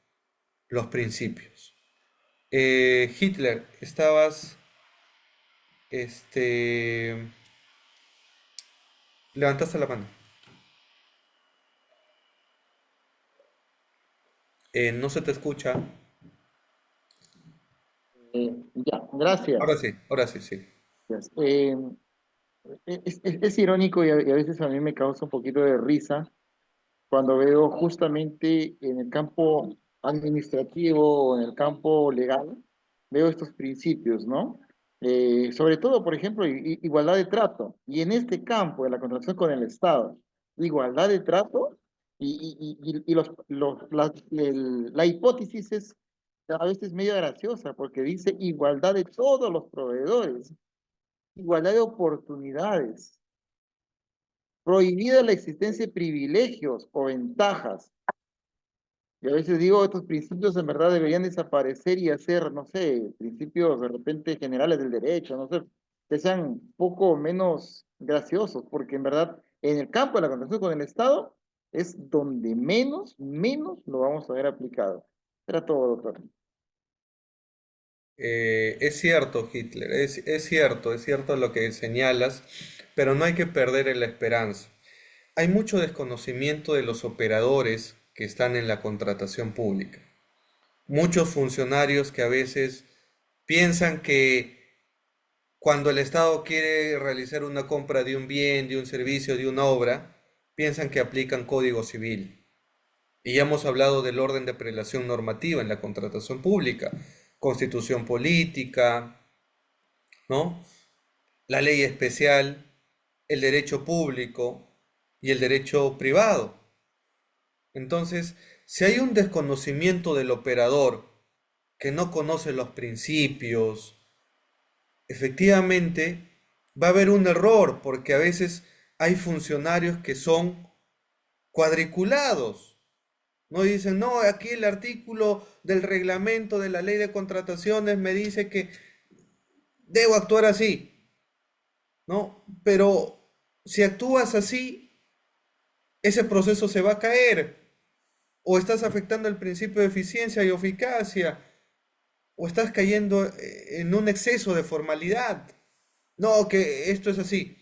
los principios. Hitler, estabas, este, levantaste la mano. No se te escucha. Ya, gracias. Ahora sí, sí. Gracias. Es irónico y a veces a mí me causa un poquito de risa cuando veo justamente en el campo administrativo o en el campo legal, veo estos principios, ¿no? Sobre todo, por ejemplo, igualdad de trato. Y en este campo de la contratación con el Estado, igualdad de trato y la hipótesis es a veces medio graciosa porque dice igualdad de todos los proveedores, igualdad de oportunidades, prohibida la existencia de privilegios o ventajas. Y a veces digo, estos principios en verdad deberían desaparecer y hacer, no sé, principios de repente generales del derecho, no sé, que sean poco menos graciosos, porque en verdad en el campo de la contratación con el Estado es donde menos lo vamos a ver aplicado. Era todo, doctor. Es cierto, Hitler, es cierto lo que señalas, pero no hay que perder la esperanza. Hay mucho desconocimiento de los operadores que están en la contratación pública. Muchos funcionarios que a veces piensan que cuando el Estado quiere realizar una compra de un bien, de un servicio, de una obra, piensan que aplican código civil. Y ya hemos hablado del orden de prelación normativa en la contratación pública, constitución política, ¿no? La ley especial, el derecho público y el derecho privado. Entonces, si hay un desconocimiento del operador que no conoce los principios, efectivamente va a haber un error porque a veces hay funcionarios que son cuadriculados, No dicen, no, aquí el artículo del reglamento de la ley de contrataciones me dice que debo actuar así, ¿no? Pero si actúas así, ese proceso se va a caer, o estás afectando el principio de eficiencia y eficacia, o estás cayendo en un exceso de formalidad. No, que esto es así,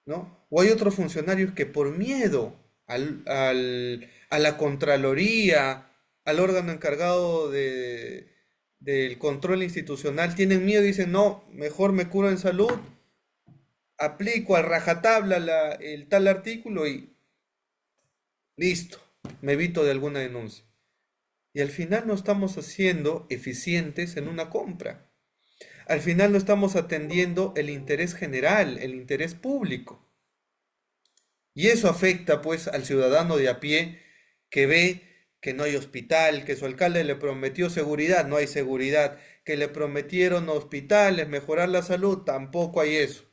¿no? O hay otros funcionarios que por miedo a la Contraloría, al órgano encargado del control institucional, tienen miedo y dicen, no, mejor me curo en salud, aplico a rajatabla el tal artículo y listo, me evito de alguna denuncia. Y al final no estamos haciendo eficientes en una compra. Al final no estamos atendiendo el interés general, el interés público. Y eso afecta pues al ciudadano de a pie que ve que no hay hospital, que su alcalde le prometió seguridad, no hay seguridad, que le prometieron hospitales, mejorar la salud, tampoco hay eso,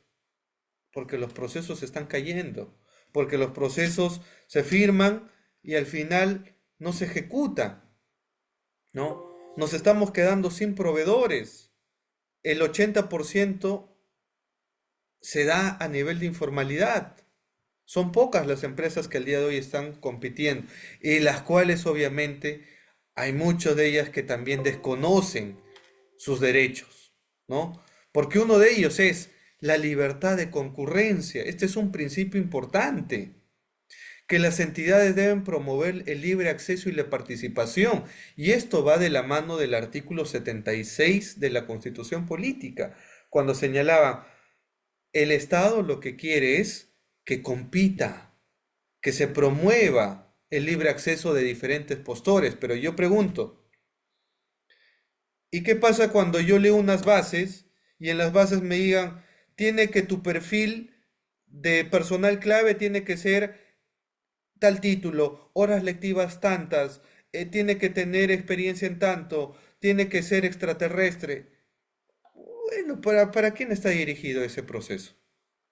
porque los procesos están cayendo, porque los procesos se firman y al final no se ejecuta, ¿no? Nos estamos quedando sin proveedores. El 80% se da a nivel de informalidad. Son pocas las empresas que al día de hoy están compitiendo y las cuales obviamente hay muchas de ellas que también desconocen sus derechos, ¿no? Porque uno de ellos es la libertad de concurrencia. Este es un principio importante, que las entidades deben promover el libre acceso y la participación. Y esto va de la mano del artículo 76 de la Constitución Política, cuando señalaba, el Estado lo que quiere es que compita, que se promueva el libre acceso de diferentes postores. Pero yo pregunto, ¿y qué pasa cuando yo leo unas bases y en las bases me digan, tiene que tu perfil de personal clave tiene que ser tal título, horas lectivas tantas, tiene que tener experiencia en tanto, tiene que ser extraterrestre? Bueno, ¿para quién está dirigido ese proceso?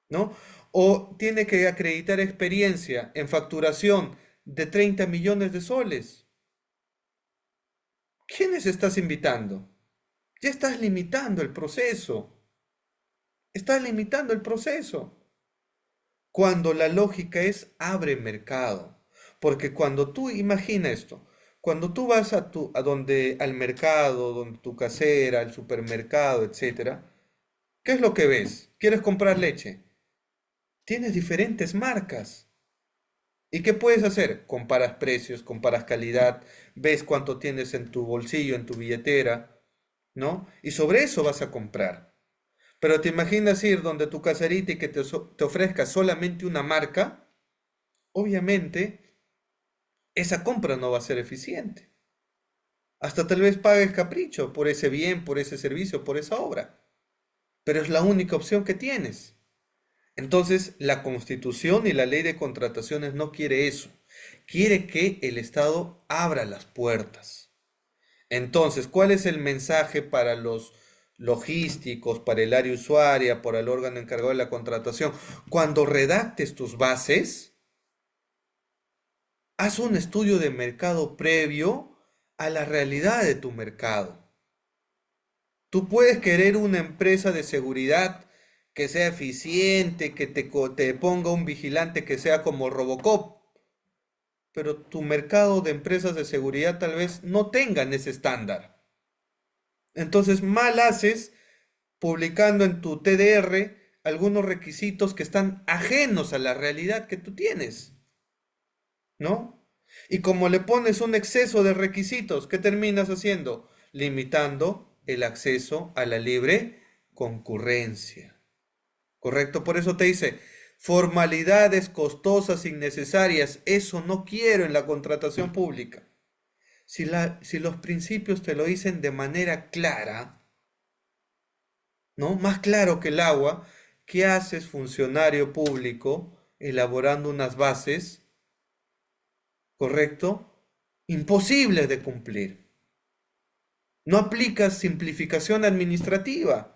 ¿No? O tiene que acreditar experiencia en facturación de 30 millones de soles. ¿Quiénes estás invitando? Ya estás limitando el proceso. Estás limitando el proceso. Cuando la lógica es abre mercado. Porque cuando tú, imagina esto, cuando tú vas al mercado, donde tu casera, al supermercado, etcétera, ¿qué es lo que ves? ¿Quieres comprar leche? Tienes diferentes marcas. ¿Y qué puedes hacer? Comparas precios, comparas calidad, ves cuánto tienes en tu bolsillo, en tu billetera, ¿no? Y sobre eso vas a comprar. Pero te imaginas ir donde tu caserita y que te ofrezca solamente una marca, obviamente esa compra no va a ser eficiente. Hasta tal vez pagues capricho por ese bien, por ese servicio, por esa obra. Pero es la única opción que tienes. Entonces, la Constitución y la Ley de Contrataciones no quiere eso. Quiere que el Estado abra las puertas. Entonces, ¿cuál es el mensaje para los logísticos, para el área usuaria, para el órgano encargado de la contratación? Cuando redactes tus bases, haz un estudio de mercado previo a la realidad de tu mercado. Tú puedes querer una empresa de seguridad que sea eficiente, que te ponga un vigilante que sea como Robocop, pero tu mercado de empresas de seguridad tal vez no tengan ese estándar. Entonces, mal haces publicando en tu TDR algunos requisitos que están ajenos a la realidad que tú tienes, ¿no? Y como le pones un exceso de requisitos, ¿qué terminas haciendo? Limitando el acceso a la libre concurrencia. ¿Correcto? Por eso te dice, formalidades costosas, innecesarias, eso no quiero en la contratación pública. Si los principios te lo dicen de manera clara, ¿no? Más claro que el agua, ¿qué haces, funcionario público, elaborando unas bases, correcto? Imposibles de cumplir. No aplicas simplificación administrativa.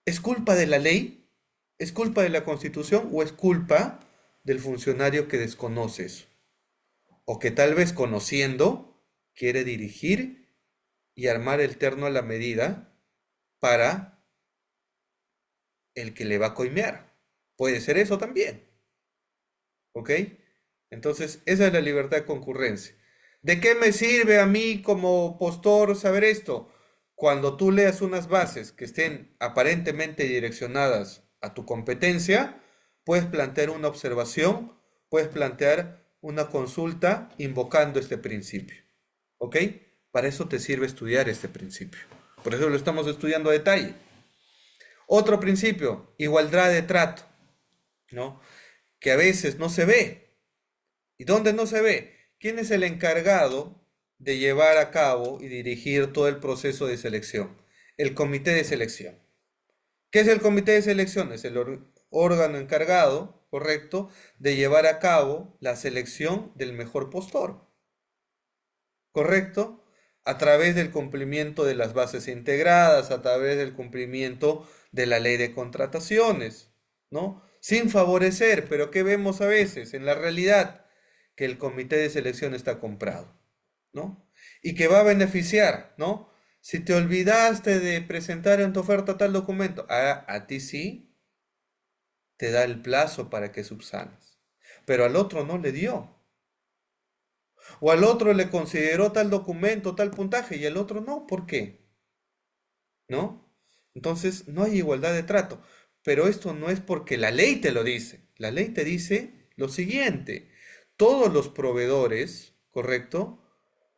¿Es culpa de la ley? ¿Es culpa de la Constitución o es culpa del funcionario que desconoce eso? o que tal vez conociendo quiere dirigir y armar el terno a la medida para el que le va a coimear. Puede ser eso también, ¿ok? Entonces, esa es la libertad de concurrencia. ¿De qué me sirve a mí como postor saber esto? Cuando tú leas unas bases que estén aparentemente direccionadas a tu competencia, puedes plantear una observación, puedes plantear una consulta invocando este principio. ¿Ok? Para eso te sirve estudiar este principio. Por eso lo estamos estudiando a detalle. Otro principio, igualdad de trato, ¿no? Que a veces no se ve. ¿Y dónde no se ve? ¿Quién es el encargado de llevar a cabo y dirigir todo el proceso de selección? El comité de selección. ¿Qué es el comité de selección? Es el órgano encargado, correcto, de llevar a cabo la selección del mejor postor, correcto, a través del cumplimiento de las bases integradas, a través del cumplimiento de la ley de contrataciones, ¿no? Sin favorecer, pero ¿qué vemos a veces en la realidad? Que el comité de selección está comprado, ¿no? Y que va a beneficiar, ¿no? Si te olvidaste de presentar en tu oferta tal documento, a ti sí, te da el plazo para que subsanes, pero al otro no le dio. O al otro le consideró tal documento, tal puntaje, y al otro no. ¿Por qué? ¿No? Entonces, no hay igualdad de trato. Pero esto no es porque la ley te lo dice. La ley te dice lo siguiente. Todos los proveedores, ¿correcto?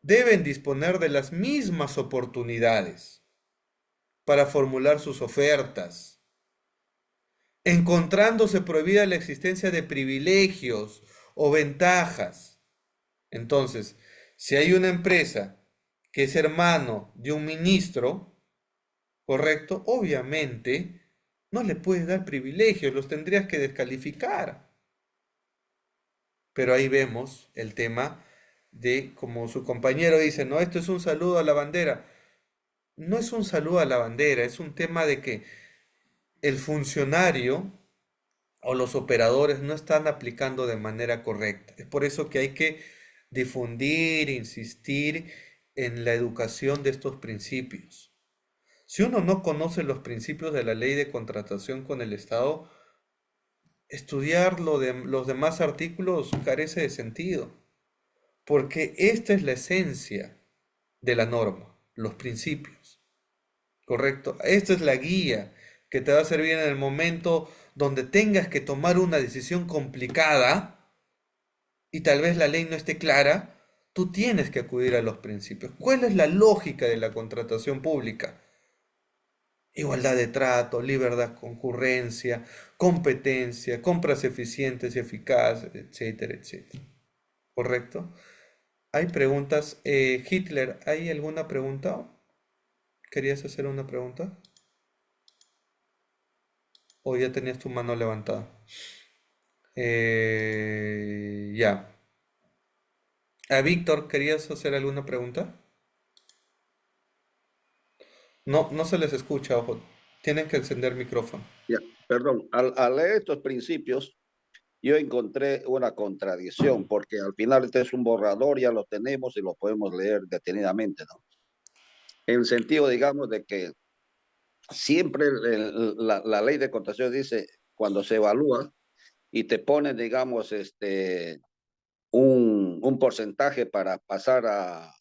Deben disponer de las mismas oportunidades para formular sus ofertas, encontrándose prohibida la existencia de privilegios o ventajas. Entonces, si hay una empresa que es hermano de un ministro, ¿correcto? Obviamente no le puedes dar privilegios, los tendrías que descalificar. Pero ahí vemos el tema de, como su compañero dice, no, esto es un saludo a la bandera. No es un saludo a la bandera, es un tema de que el funcionario o los operadores no están aplicando de manera correcta. Es por eso que hay que difundir, insistir en la educación de estos principios. Si uno no conoce los principios de la ley de contratación con el Estado, estudiar los demás artículos carece de sentido, porque esta es la esencia de la norma, los principios, ¿correcto? Esta es la guía que te va a servir en el momento donde tengas que tomar una decisión complicada y tal vez la ley no esté clara, tú tienes que acudir a los principios. ¿Cuál es la lógica de la contratación pública? Igualdad de trato, libertad, concurrencia, competencia, compras eficientes y eficaces, etcétera, etcétera. ¿Correcto? Hay preguntas. Hitler, ¿hay alguna pregunta? ¿Querías hacer una pregunta? ¿O ya tenías tu mano levantada? Ya. A Víctor, ¿querías hacer alguna pregunta? No, no se les escucha, ojo. Tienen que encender micrófono. Ya, perdón, al leer estos principios, yo encontré una contradicción, porque al final este es un borrador, ya lo tenemos y lo podemos leer detenidamente, ¿no? En el sentido, digamos, de que siempre la ley de contratación dice, cuando se evalúa y te pone, digamos, un porcentaje para pasar a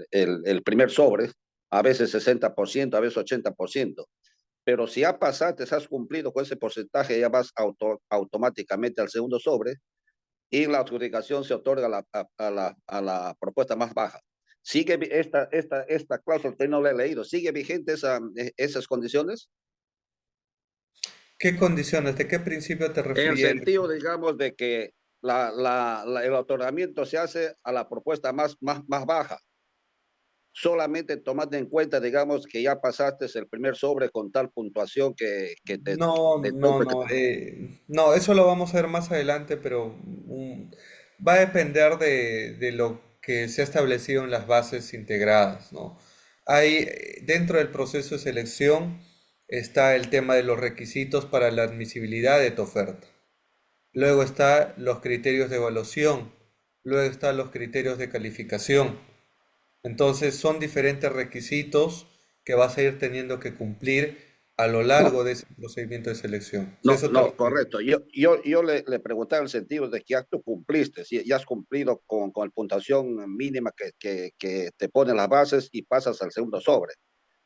el primer sobre, a veces 60%, a veces 80%. Pero si ya pasaste, has cumplido con ese porcentaje, ya vas automáticamente al segundo sobre y la adjudicación se otorga a la propuesta más baja. ¿Sigue esta cláusula? Usted no la he leído. ¿Sigue vigente esas condiciones? ¿Qué condiciones? ¿De qué principio te En el refieres? sentido, digamos, de que el otorgamiento se hace a la propuesta más baja, solamente tomando en cuenta, digamos, que ya pasaste el primer sobre con tal puntuación que No, te no, tope. no. No, eso lo vamos a ver más adelante, pero va a depender de lo que se ha establecido en las bases integradas, ¿no? Hay, dentro del proceso de selección está el tema de los requisitos para la admisibilidad de tu oferta. Luego está los criterios de evaluación luego están los criterios de calificación. Entonces son diferentes requisitos que vas a ir teniendo que cumplir a lo No, largo de ese procedimiento de selección. O sea, no, eso te no, refiero. correcto. Yo le preguntaba en el sentido de que ya tú cumpliste, si ya has cumplido con la puntuación mínima que te ponen las bases y pasas al segundo sobre.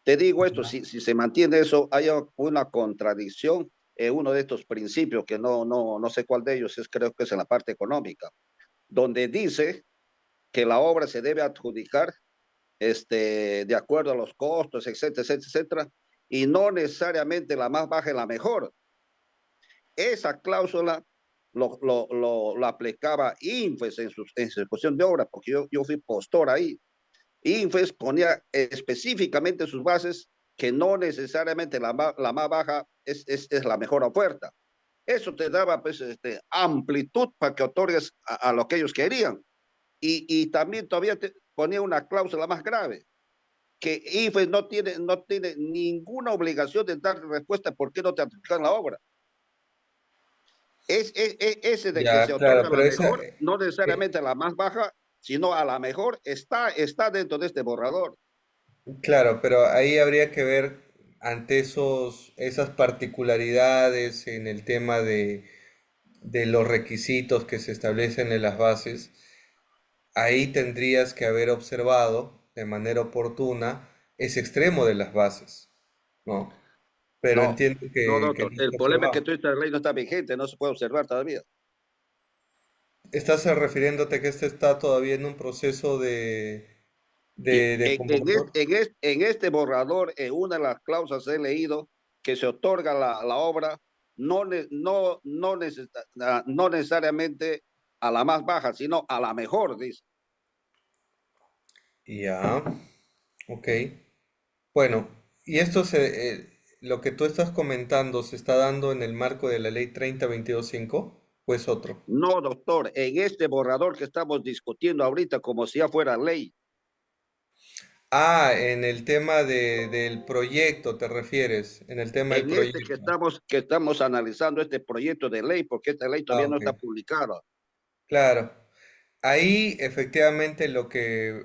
Te digo esto, si se mantiene eso, hay una contradicción en uno de estos principios, que no sé cuál de ellos es, creo que es en la parte económica, donde dice que la obra se debe adjudicar de acuerdo a los costos, etcétera, etcétera, etcétera, y no necesariamente la más baja es la mejor. Esa cláusula lo aplicaba INFES en su exposición de obra, porque yo fui postor ahí. INFES ponía específicamente sus bases que no necesariamente la más baja es la mejor oferta. Eso te daba pues, amplitud para que otorgues a lo que ellos querían. Y también todavía te ponía una cláusula más grave, que INFES no tiene ninguna obligación de dar respuesta por qué no te adjudican la obra. Ese de que se Ya, claro, otorga la pero esa, mejor, no necesariamente la más baja, sino a la mejor, está dentro de este borrador. claro, pero ahí habría que ver ante esas particularidades en el tema de los requisitos que se establecen en las bases. Ahí tendrías que haber observado de manera oportuna ese extremo de las bases, ¿no? Pero No, entiendo no, que doctor. no El está problema es que observado. toda esta ley no está vigente, no se puede observar todavía. ¿Estás refiriéndote que este está todavía en un proceso Y de convocatoria? en este borrador, en una de las cláusulas he leído que se otorga la obra no necesariamente a la más baja, sino a la mejor, dice. Ya, ok. Bueno, y lo que tú estás comentando se está dando en el marco de la ley 3022-5, ¿o es otro? No, doctor, en este borrador que estamos discutiendo ahorita como si ya fuera ley, Ah, en el tema del proyecto te refieres, en el tema del en este proyecto. que estamos analizando este proyecto de ley, porque esta ley Ah, todavía no ok. está publicada. Claro. Ahí efectivamente lo que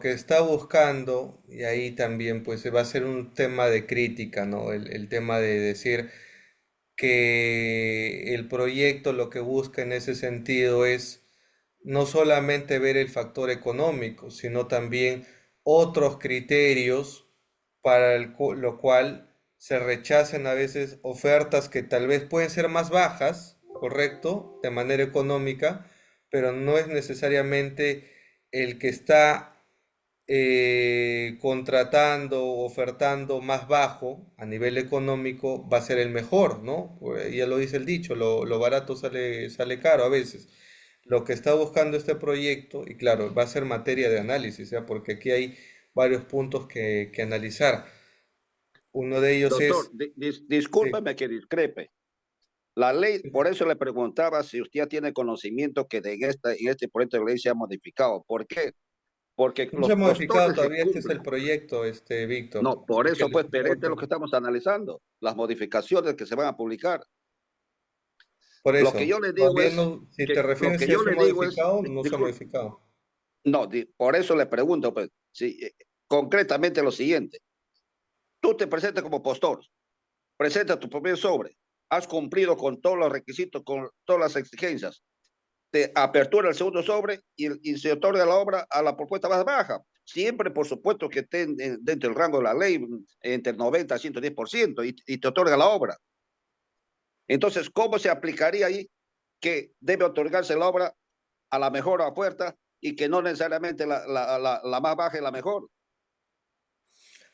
está buscando, y ahí también pues va a ser un tema de crítica, ¿no? El tema de decir que el proyecto lo que busca en ese sentido es no solamente ver el factor económico, sino también otros criterios para lo cual se rechacen a veces ofertas que tal vez pueden ser más bajas, correcto, de manera económica, pero no es necesariamente el que está contratando o ofertando más bajo a nivel económico va a ser el mejor, ¿no? Pues ya lo dice el dicho, lo barato sale caro a veces. Lo que está buscando este proyecto, y claro, va a ser materia de análisis, ¿ya? Porque aquí hay varios puntos que analizar. Uno de ellos Doctor, es, sí, discúlpeme que discrepe. La ley, por eso le preguntaba si usted ya tiene conocimiento que en este proyecto de ley se ha modificado. ¿Por qué? Porque no se los ha modificado postores que todavía, este es cumplen. el proyecto, Víctor. No, por Así que eso, pues, pero este es lo otro. que estamos analizando, las modificaciones que se van a publicar. Por Lo que eso, yo le digo todavía es no, si te que, lo refieres que si yo se ha le digo es, modificado, no se ha disculpe, modificado. no, por eso le pregunto, pues, si, concretamente lo siguiente. Tú te presentas como postor, presenta tu primer sobre, has cumplido con todos los requisitos, con todas las exigencias, te apertura el segundo sobre y se otorga la obra a la propuesta más baja. Siempre, por supuesto, que esté dentro del rango de la ley, entre el 90 y 110%, y te otorga la obra. Entonces, ¿cómo se aplicaría ahí que debe otorgarse la obra a la mejor oferta y que no necesariamente la más baja es la mejor?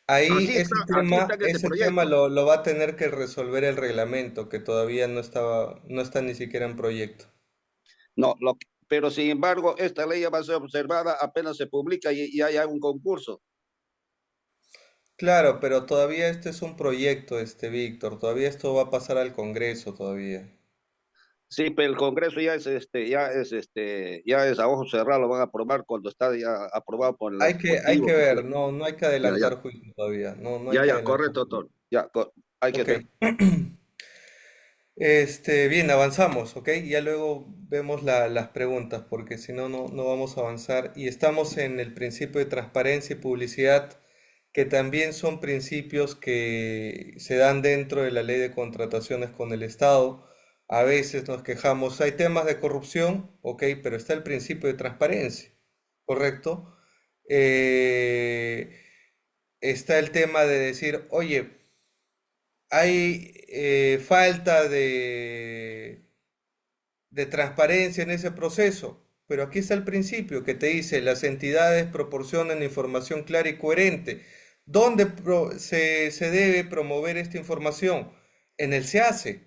Ahí Así está en este ese tema proyecto. lo va a tener que resolver el reglamento, que todavía no está ni siquiera en proyecto. No, pero sin embargo, esta ley ya va a ser observada apenas se publica y haya un concurso. Claro, pero todavía este es un proyecto, Víctor, todavía esto va a pasar al Congreso todavía. Sí, pero el Congreso ya es a ojos cerrados, lo van a aprobar cuando está ya aprobado por el Hay Ejecutivo, que que ver, no hay que ya, adelantar ya, juicio todavía, no hay que adelantar correcto, juicio. doctor, hay que Ok. tener. Bien, avanzamos, ¿ok? Ya luego vemos las preguntas, porque si no, no vamos a avanzar. Y estamos en el principio de transparencia y publicidad, que también son principios que se dan dentro de la ley de contrataciones con el Estado. A veces nos quejamos, hay temas de corrupción, ¿ok? Pero está el principio de transparencia, ¿correcto? Eh, Está el tema de decir, oye, hay falta de transparencia en ese proceso, pero aquí está el principio que te dice, las entidades proporcionan información clara y coherente. ¿Dónde se debe promover esta información? En el SEACE,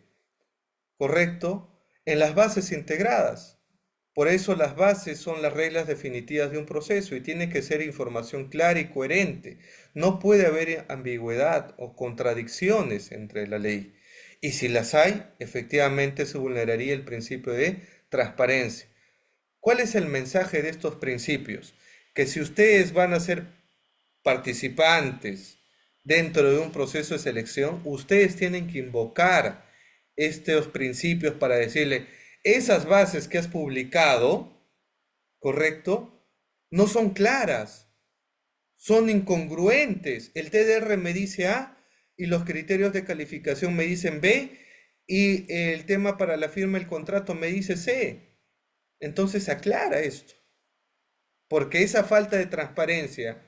¿correcto? En las bases integradas. Por eso las bases son las reglas definitivas de un proceso y tiene que ser información clara y coherente. No puede haber ambigüedad o contradicciones entre la ley. Y si las hay, efectivamente se vulneraría el principio de transparencia. ¿Cuál es el mensaje de estos principios? Que si ustedes van a ser participantes dentro de un proceso de selección, ustedes tienen que invocar estos principios para decirle, esas bases que has publicado, ¿correcto? No son claras, son incongruentes. El TDR me dice A y los criterios de calificación me dicen B y el tema para la firma del contrato me dice C. Entonces aclara esto, porque esa falta de transparencia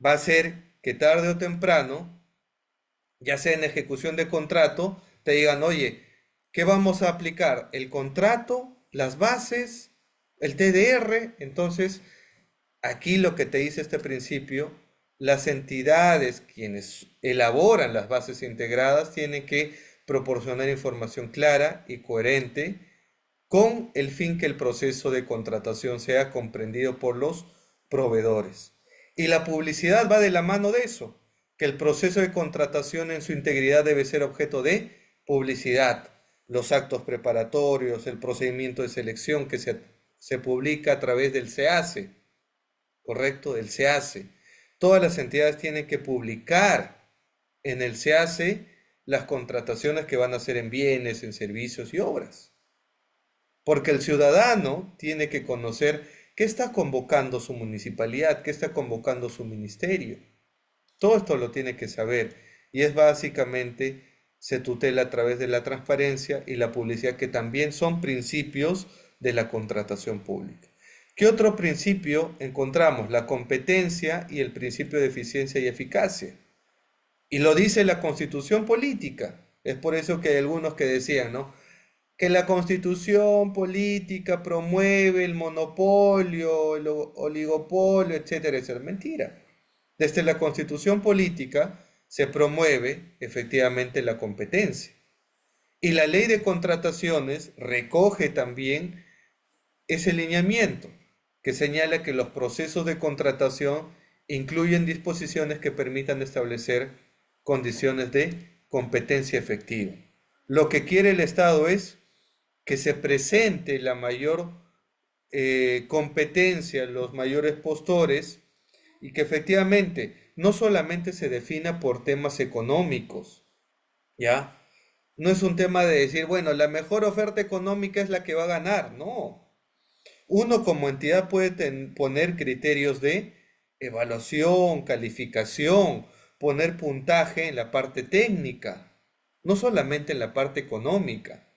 va a ser que tarde o temprano, ya sea en ejecución de contrato, te digan, oye, ¿qué vamos a aplicar? ¿El contrato, las bases, el TDR? Entonces, aquí lo que te dice este principio, las entidades quienes elaboran las bases integradas tienen que proporcionar información clara y coherente con el fin que el proceso de contratación sea comprendido por los proveedores. Y la publicidad va de la mano de eso, que el proceso de contratación en su integridad debe ser objeto de publicidad. Los actos preparatorios, el procedimiento de selección que se publica a través del SEACE, ¿correcto? Del SEACE. Todas las entidades tienen que publicar en el SEACE las contrataciones que van a hacer en bienes, en servicios y obras. Porque el ciudadano tiene que conocer qué está convocando su municipalidad, qué está convocando su ministerio. Todo esto lo tiene que saber y es básicamente, se tutela a través de la transparencia y la publicidad, que también son principios de la contratación pública. ¿Qué otro principio encontramos? La competencia y el principio de eficiencia y eficacia. Y lo dice la Constitución política. Es por eso que hay algunos que decían, ¿no?, que la constitución política promueve el monopolio, el oligopolio, etcétera, etcétera. Mentira. Desde la constitución política se promueve efectivamente la competencia. Y la ley de contrataciones recoge también ese lineamiento que señala que los procesos de contratación incluyen disposiciones que permitan establecer condiciones de competencia efectiva. Lo que quiere el Estado es que se presente la mayor competencia, los mayores postores, y que efectivamente no solamente se defina por temas económicos, ¿ya? No es un tema de decir, bueno, la mejor oferta económica es la que va a ganar, no. Uno como entidad puede poner criterios de evaluación, calificación, poner puntaje en la parte técnica, no solamente en la parte económica.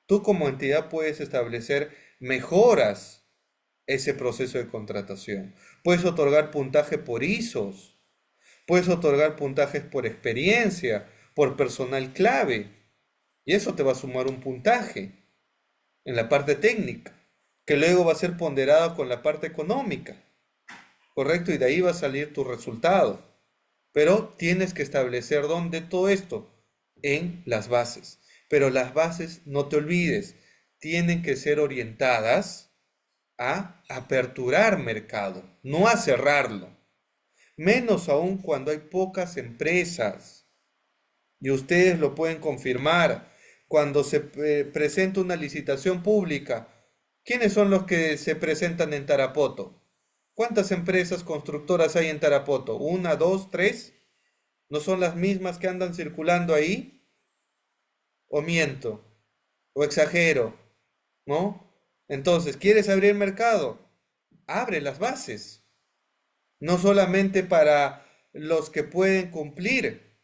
Tú como entidad puedes establecer mejoras ese proceso de contratación. Puedes otorgar puntaje por ISOs, puedes otorgar puntajes por experiencia, por personal clave, y eso te va a sumar un puntaje en la parte técnica, que luego va a ser ponderado con la parte económica, ¿correcto? Y de ahí va a salir tu resultado. Pero tienes que establecer dónde todo esto, en las bases. Pero las bases, no te olvides, tienen que ser orientadas a aperturar mercado, no a cerrarlo. Menos aún cuando hay pocas empresas. Y ustedes lo pueden confirmar. Cuando se presenta una licitación pública, ¿quiénes son los que se presentan en Tarapoto? ¿Cuántas empresas constructoras hay en Tarapoto? ¿Una, dos, tres? ¿No son las mismas que andan circulando ahí? ¿O miento? ¿O exagero? ¿No? Entonces, ¿quieres abrir mercado? Abre las bases. No solamente para los que pueden cumplir,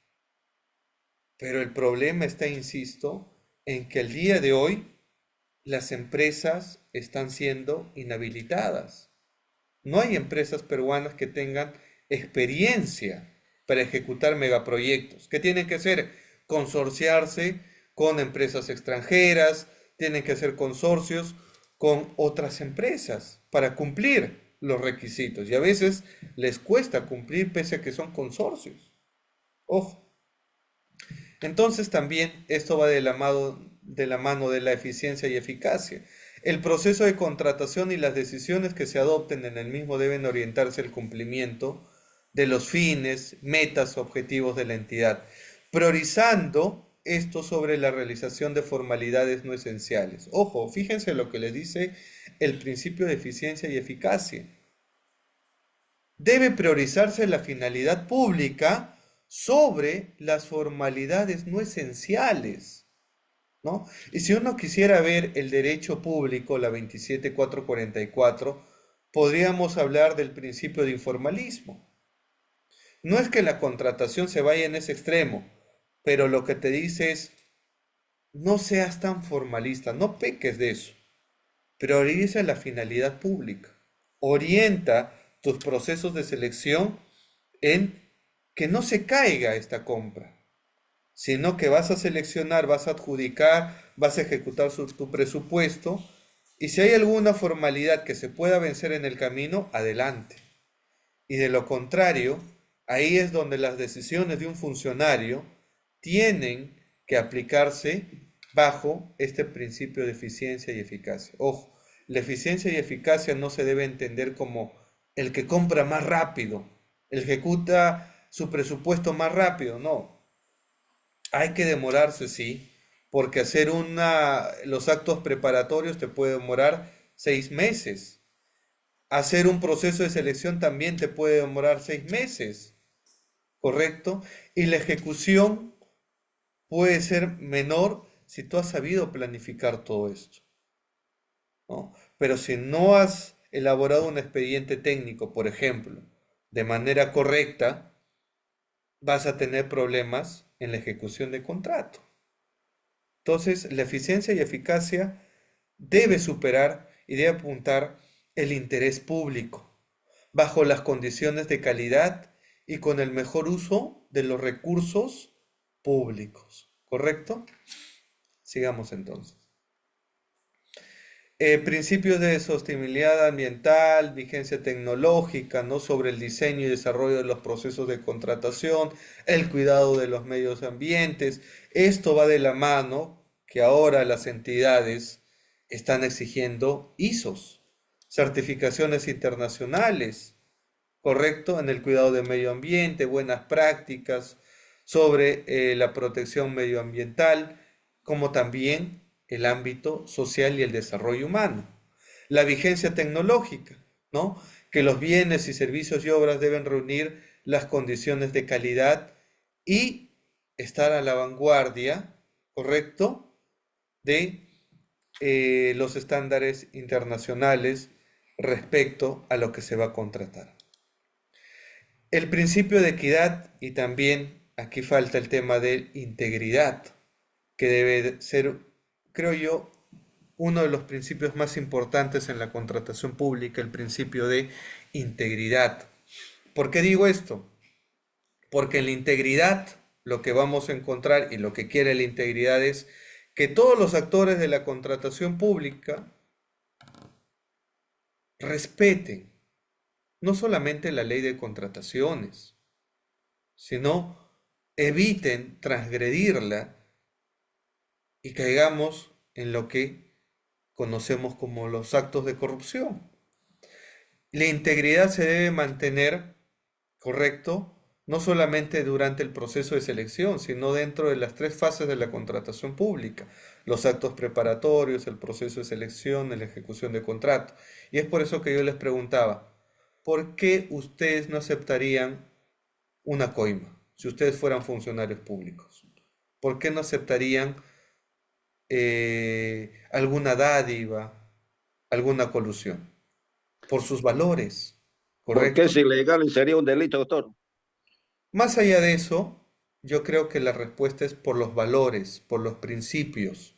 pero el problema está, insisto, en que el día de hoy las empresas están siendo inhabilitadas. No hay empresas peruanas que tengan experiencia para ejecutar megaproyectos. ¿Qué tienen que hacer? Consorciarse con empresas extranjeras, tienen que hacer consorcios con otras empresas para cumplir los requisitos. Y a veces les cuesta cumplir pese a que son consorcios. Ojo. Entonces también esto va de la mano de la eficiencia y eficacia. El proceso de contratación y las decisiones que se adopten en el mismo deben orientarse al cumplimiento de los fines, metas, objetivos de la entidad, priorizando esto sobre la realización de formalidades no esenciales. Ojo, fíjense lo que le dice el principio de eficiencia y eficacia. Debe priorizarse la finalidad pública sobre las formalidades no esenciales, ¿no? Y si uno quisiera ver el derecho público, la 27444, podríamos hablar del principio de informalismo. No es que la contratación se vaya en ese extremo, pero lo que te dice es, no seas tan formalista, no peques de eso. Prioriza la finalidad pública. Orienta tus procesos de selección en que no se caiga esta compra, sino que vas a seleccionar, vas a adjudicar, vas a ejecutar tu presupuesto, y si hay alguna formalidad que se pueda vencer en el camino, adelante. Y de lo contrario, ahí es donde las decisiones de un funcionario tienen que aplicarse bajo este principio de eficiencia y eficacia. Ojo, la eficiencia y eficacia no se debe entender como el que compra más rápido, el que ejecuta su presupuesto más rápido, no. Hay que demorarse, sí, porque hacer los actos preparatorios te puede demorar 6 meses. Hacer un proceso de selección también te puede demorar 6 meses, ¿correcto? Y la ejecución puede ser menor si tú has sabido planificar todo esto, ¿no? Pero si no has elaborado un expediente técnico, por ejemplo, de manera correcta, vas a tener problemas en la ejecución de contrato. Entonces, la eficiencia y eficacia debe superar y debe apuntar el interés público, bajo las condiciones de calidad y con el mejor uso de los recursos públicos. ¿Correcto? Sigamos entonces. Principios de sostenibilidad ambiental, vigencia tecnológica, ¿no? Sobre el diseño y desarrollo de los procesos de contratación, el cuidado de los medios ambientes. Esto va de la mano que ahora las entidades están exigiendo ISOs, certificaciones internacionales, ¿correcto? En el cuidado del medio ambiente, buenas prácticas sobre la protección medioambiental, como también el ámbito social y el desarrollo humano. La vigencia tecnológica, ¿no? Que los bienes y servicios y obras deben reunir las condiciones de calidad y estar a la vanguardia, ¿correcto? De los estándares internacionales respecto a lo que se va a contratar. El principio de equidad, y también aquí falta el tema de integridad, que debe ser, creo yo, uno de los principios más importantes en la contratación pública, el principio de integridad. ¿Por qué digo esto? Porque en la integridad lo que vamos a encontrar y lo que quiere la integridad es que todos los actores de la contratación pública respeten no solamente la ley de contrataciones, sino eviten transgredirla y caigamos en lo que conocemos como los actos de corrupción. La integridad se debe mantener, ¿correcto? No solamente durante el proceso de selección, sino dentro de las 3 fases de la contratación pública: los actos preparatorios, el proceso de selección, la ejecución de contrato. Y es por eso que yo les preguntaba, ¿por qué ustedes no aceptarían una coima si ustedes fueran funcionarios públicos? ¿Por qué no aceptarían alguna dádiva, alguna colusión, por sus valores, Porque ¿correcto? es ilegal y sería un delito, doctor. Más allá de eso, yo creo que la respuesta es por los valores, por los principios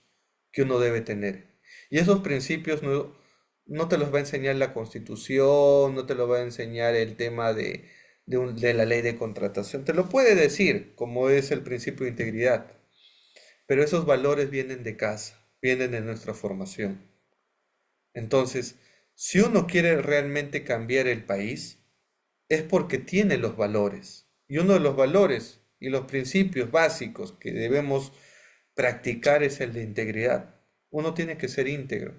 que uno debe tener. Y esos principios no te los va a enseñar la Constitución, no te lo va a enseñar el tema de la ley de contratación. Te lo puede decir, como es el principio de integridad, pero esos valores vienen de casa, vienen de nuestra formación. Entonces, si uno quiere realmente cambiar el país, es porque tiene los valores. Y uno de los valores y los principios básicos que debemos practicar es el de integridad. Uno tiene que ser íntegro.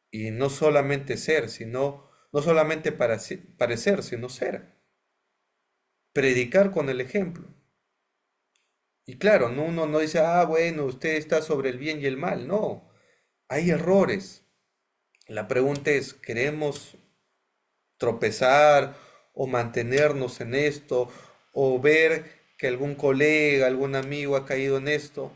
Y no solamente ser, no solamente parecer, sino ser. Predicar con el ejemplo. Y claro, uno no dice, bueno, usted está sobre el bien y el mal. No, hay errores. La pregunta es, ¿queremos tropezar o mantenernos en esto o ver que algún colega, algún amigo ha caído en esto?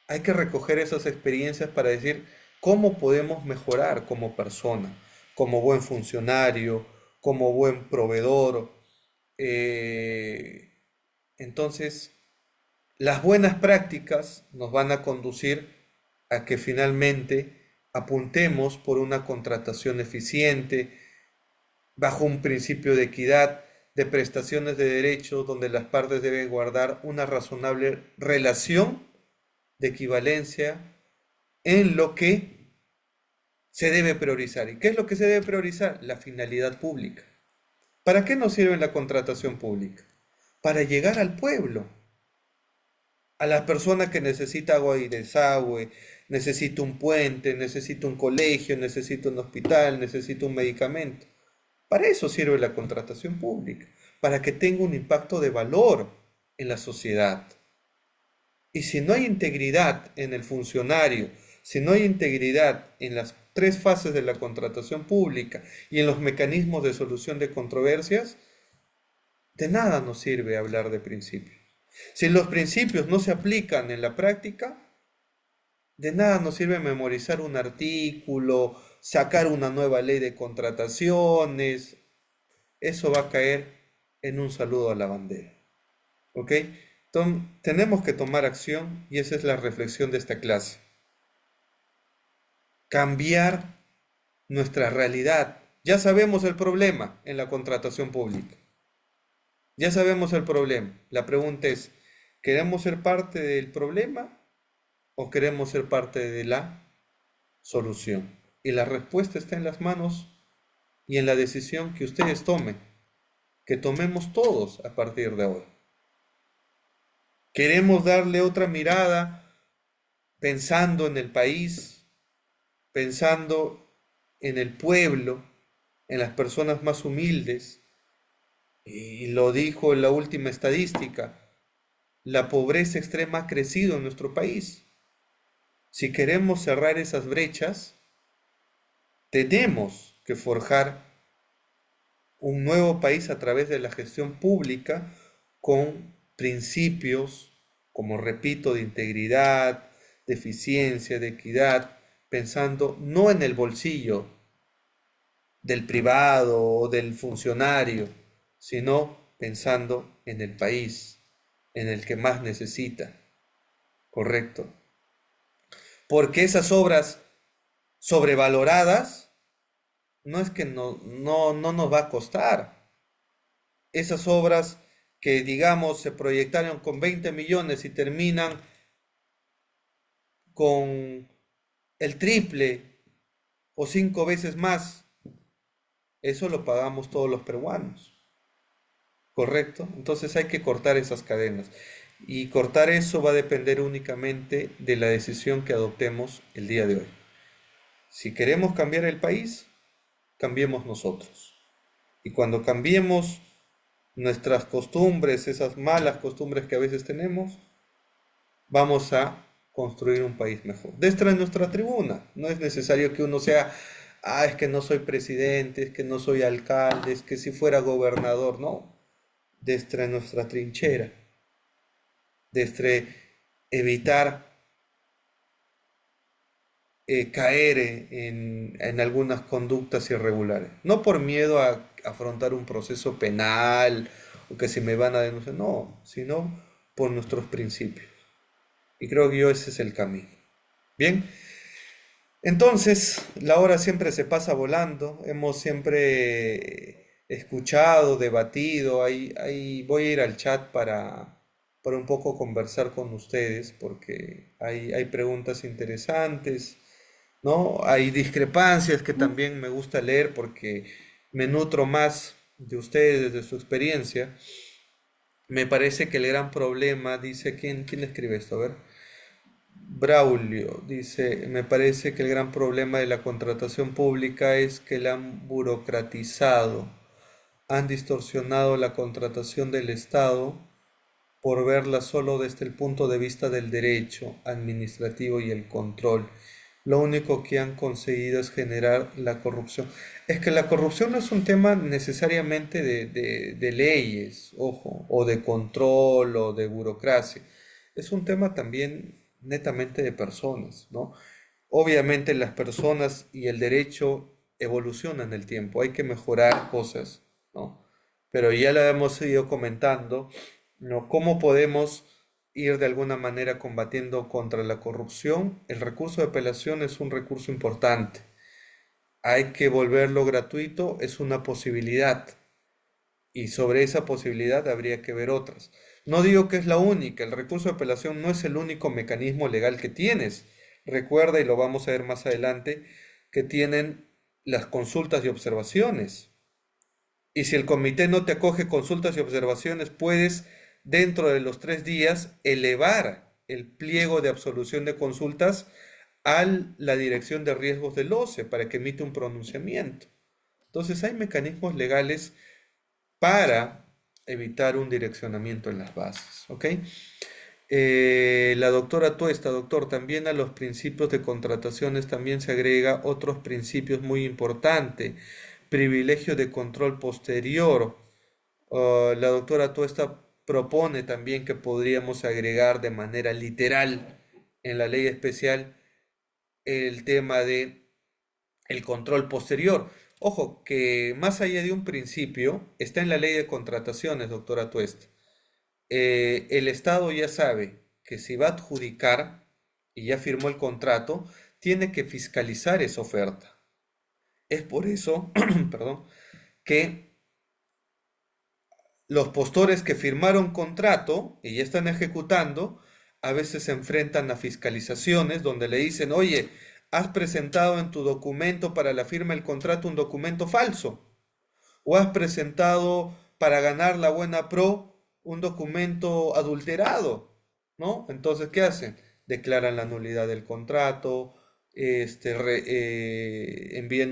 Hay que recoger esas experiencias para decir cómo podemos mejorar como persona, como buen funcionario, como buen proveedor. Eh, entonces, las buenas prácticas nos van a conducir a que finalmente apuntemos por una contratación eficiente, bajo un principio de equidad, de prestaciones de derechos, donde las partes deben guardar una razonable relación de equivalencia en lo que se debe priorizar. ¿Y qué es lo que se debe priorizar? La finalidad pública. ¿Para qué nos sirve la contratación pública? Para llegar al pueblo, a la persona que necesita agua y desagüe, necesita un puente, necesita un colegio, necesita un hospital, necesita un medicamento. Para eso sirve la contratación pública, para que tenga un impacto de valor en la sociedad. Y si no hay integridad en el funcionario, si no hay integridad en las tres fases de la contratación pública y en los mecanismos de solución de controversias, de nada nos sirve hablar de principios. Si los principios no se aplican en la práctica, de nada nos sirve memorizar un artículo, sacar una nueva ley de contrataciones. Eso va a caer en un saludo a la bandera. ¿Ok? Entonces, tenemos que tomar acción y esa es la reflexión de esta clase. Cambiar nuestra realidad. Ya sabemos el problema en la contratación pública. Ya sabemos el problema. La pregunta es, ¿queremos ser parte del problema o queremos ser parte de la solución? Y la respuesta está en las manos y en la decisión que ustedes tomen, que tomemos todos a partir de ahora. Queremos darle otra mirada pensando en el país, pensando en el pueblo, en las personas más humildes. Y lo dijo en la última estadística, la pobreza extrema ha crecido en nuestro país. Si queremos cerrar esas brechas, tenemos que forjar un nuevo país a través de la gestión pública con principios, como repito, de integridad, de eficiencia, de equidad, pensando no en el bolsillo del privado o del funcionario, sino pensando en el país, en el que más necesita, ¿correcto? Porque esas obras sobrevaloradas no es que no nos va a costar. Esas obras que, digamos, se proyectaron con 20 millones y terminan con el triple o 5 veces más, eso lo pagamos todos los peruanos, ¿correcto? Entonces hay que cortar esas cadenas. Y cortar eso va a depender únicamente de la decisión que adoptemos el día de hoy. Si queremos cambiar el país, cambiemos nosotros. Y cuando cambiemos nuestras costumbres, esas malas costumbres que a veces tenemos, vamos a construir un país mejor. Desde nuestra tribuna, no es necesario que uno sea, es que no soy presidente, es que no soy alcalde, es que si fuera gobernador, no. Desde nuestra trinchera, desde evitar caer en algunas conductas irregulares. No por miedo a afrontar un proceso penal o que si me van a denunciar, no, sino por nuestros principios. Y creo que ese es el camino. Bien, entonces la hora siempre se pasa volando, hemos siempre escuchado, debatido, ahí voy a ir al chat para un poco conversar con ustedes porque hay preguntas interesantes, ¿no? Hay discrepancias que también me gusta leer porque me nutro más de ustedes, de su experiencia. Me parece que el gran problema, dice, ¿quién escribe esto? A ver. Braulio dice, me parece que el gran problema de la contratación pública es que la han burocratizado, han distorsionado la contratación del Estado por verla solo desde el punto de vista del derecho administrativo y el control. Lo único que han conseguido es generar la corrupción. Es que la corrupción no es un tema necesariamente de leyes, ojo, o de control o de burocracia. Es un tema también netamente de personas, ¿no? Obviamente las personas y el derecho evolucionan en el tiempo, hay que mejorar cosas, ¿no? Pero ya lo hemos ido comentando, ¿no? ¿Cómo podemos ir de alguna manera combatiendo contra la corrupción? El recurso de apelación es un recurso importante. Hay que volverlo gratuito, es una posibilidad. Y sobre esa posibilidad habría que ver otras. No digo que es la única, el recurso de apelación no es el único mecanismo legal que tienes. Recuerda, y lo vamos a ver más adelante, que tienen las consultas y observaciones. Y si el comité no te acoge consultas y observaciones, puedes, dentro de los 3 días, elevar el pliego de absolución de consultas a la Dirección de Riesgos del OCE para que emite un pronunciamiento. Entonces hay mecanismos legales para evitar un direccionamiento en las bases, ¿ok? La doctora Tuesta, doctor, también a los principios de contrataciones también se agrega otros principios muy importantes. Privilegio de control posterior. La doctora Tuesta propone también que podríamos agregar de manera literal en la ley especial el tema de el control posterior. Ojo, que más allá de un principio, está en la ley de contrataciones, doctora Tuesta. El Estado ya sabe que si va a adjudicar y ya firmó el contrato, tiene que fiscalizar esa oferta. Es por eso, perdón, que los postores que firmaron contrato y ya están ejecutando, a veces se enfrentan a fiscalizaciones donde le dicen, oye, has presentado en tu documento para la firma del contrato un documento falso, o has presentado para ganar la buena pro un documento adulterado, ¿no? Entonces, ¿qué hacen? Declaran la nulidad del contrato, envían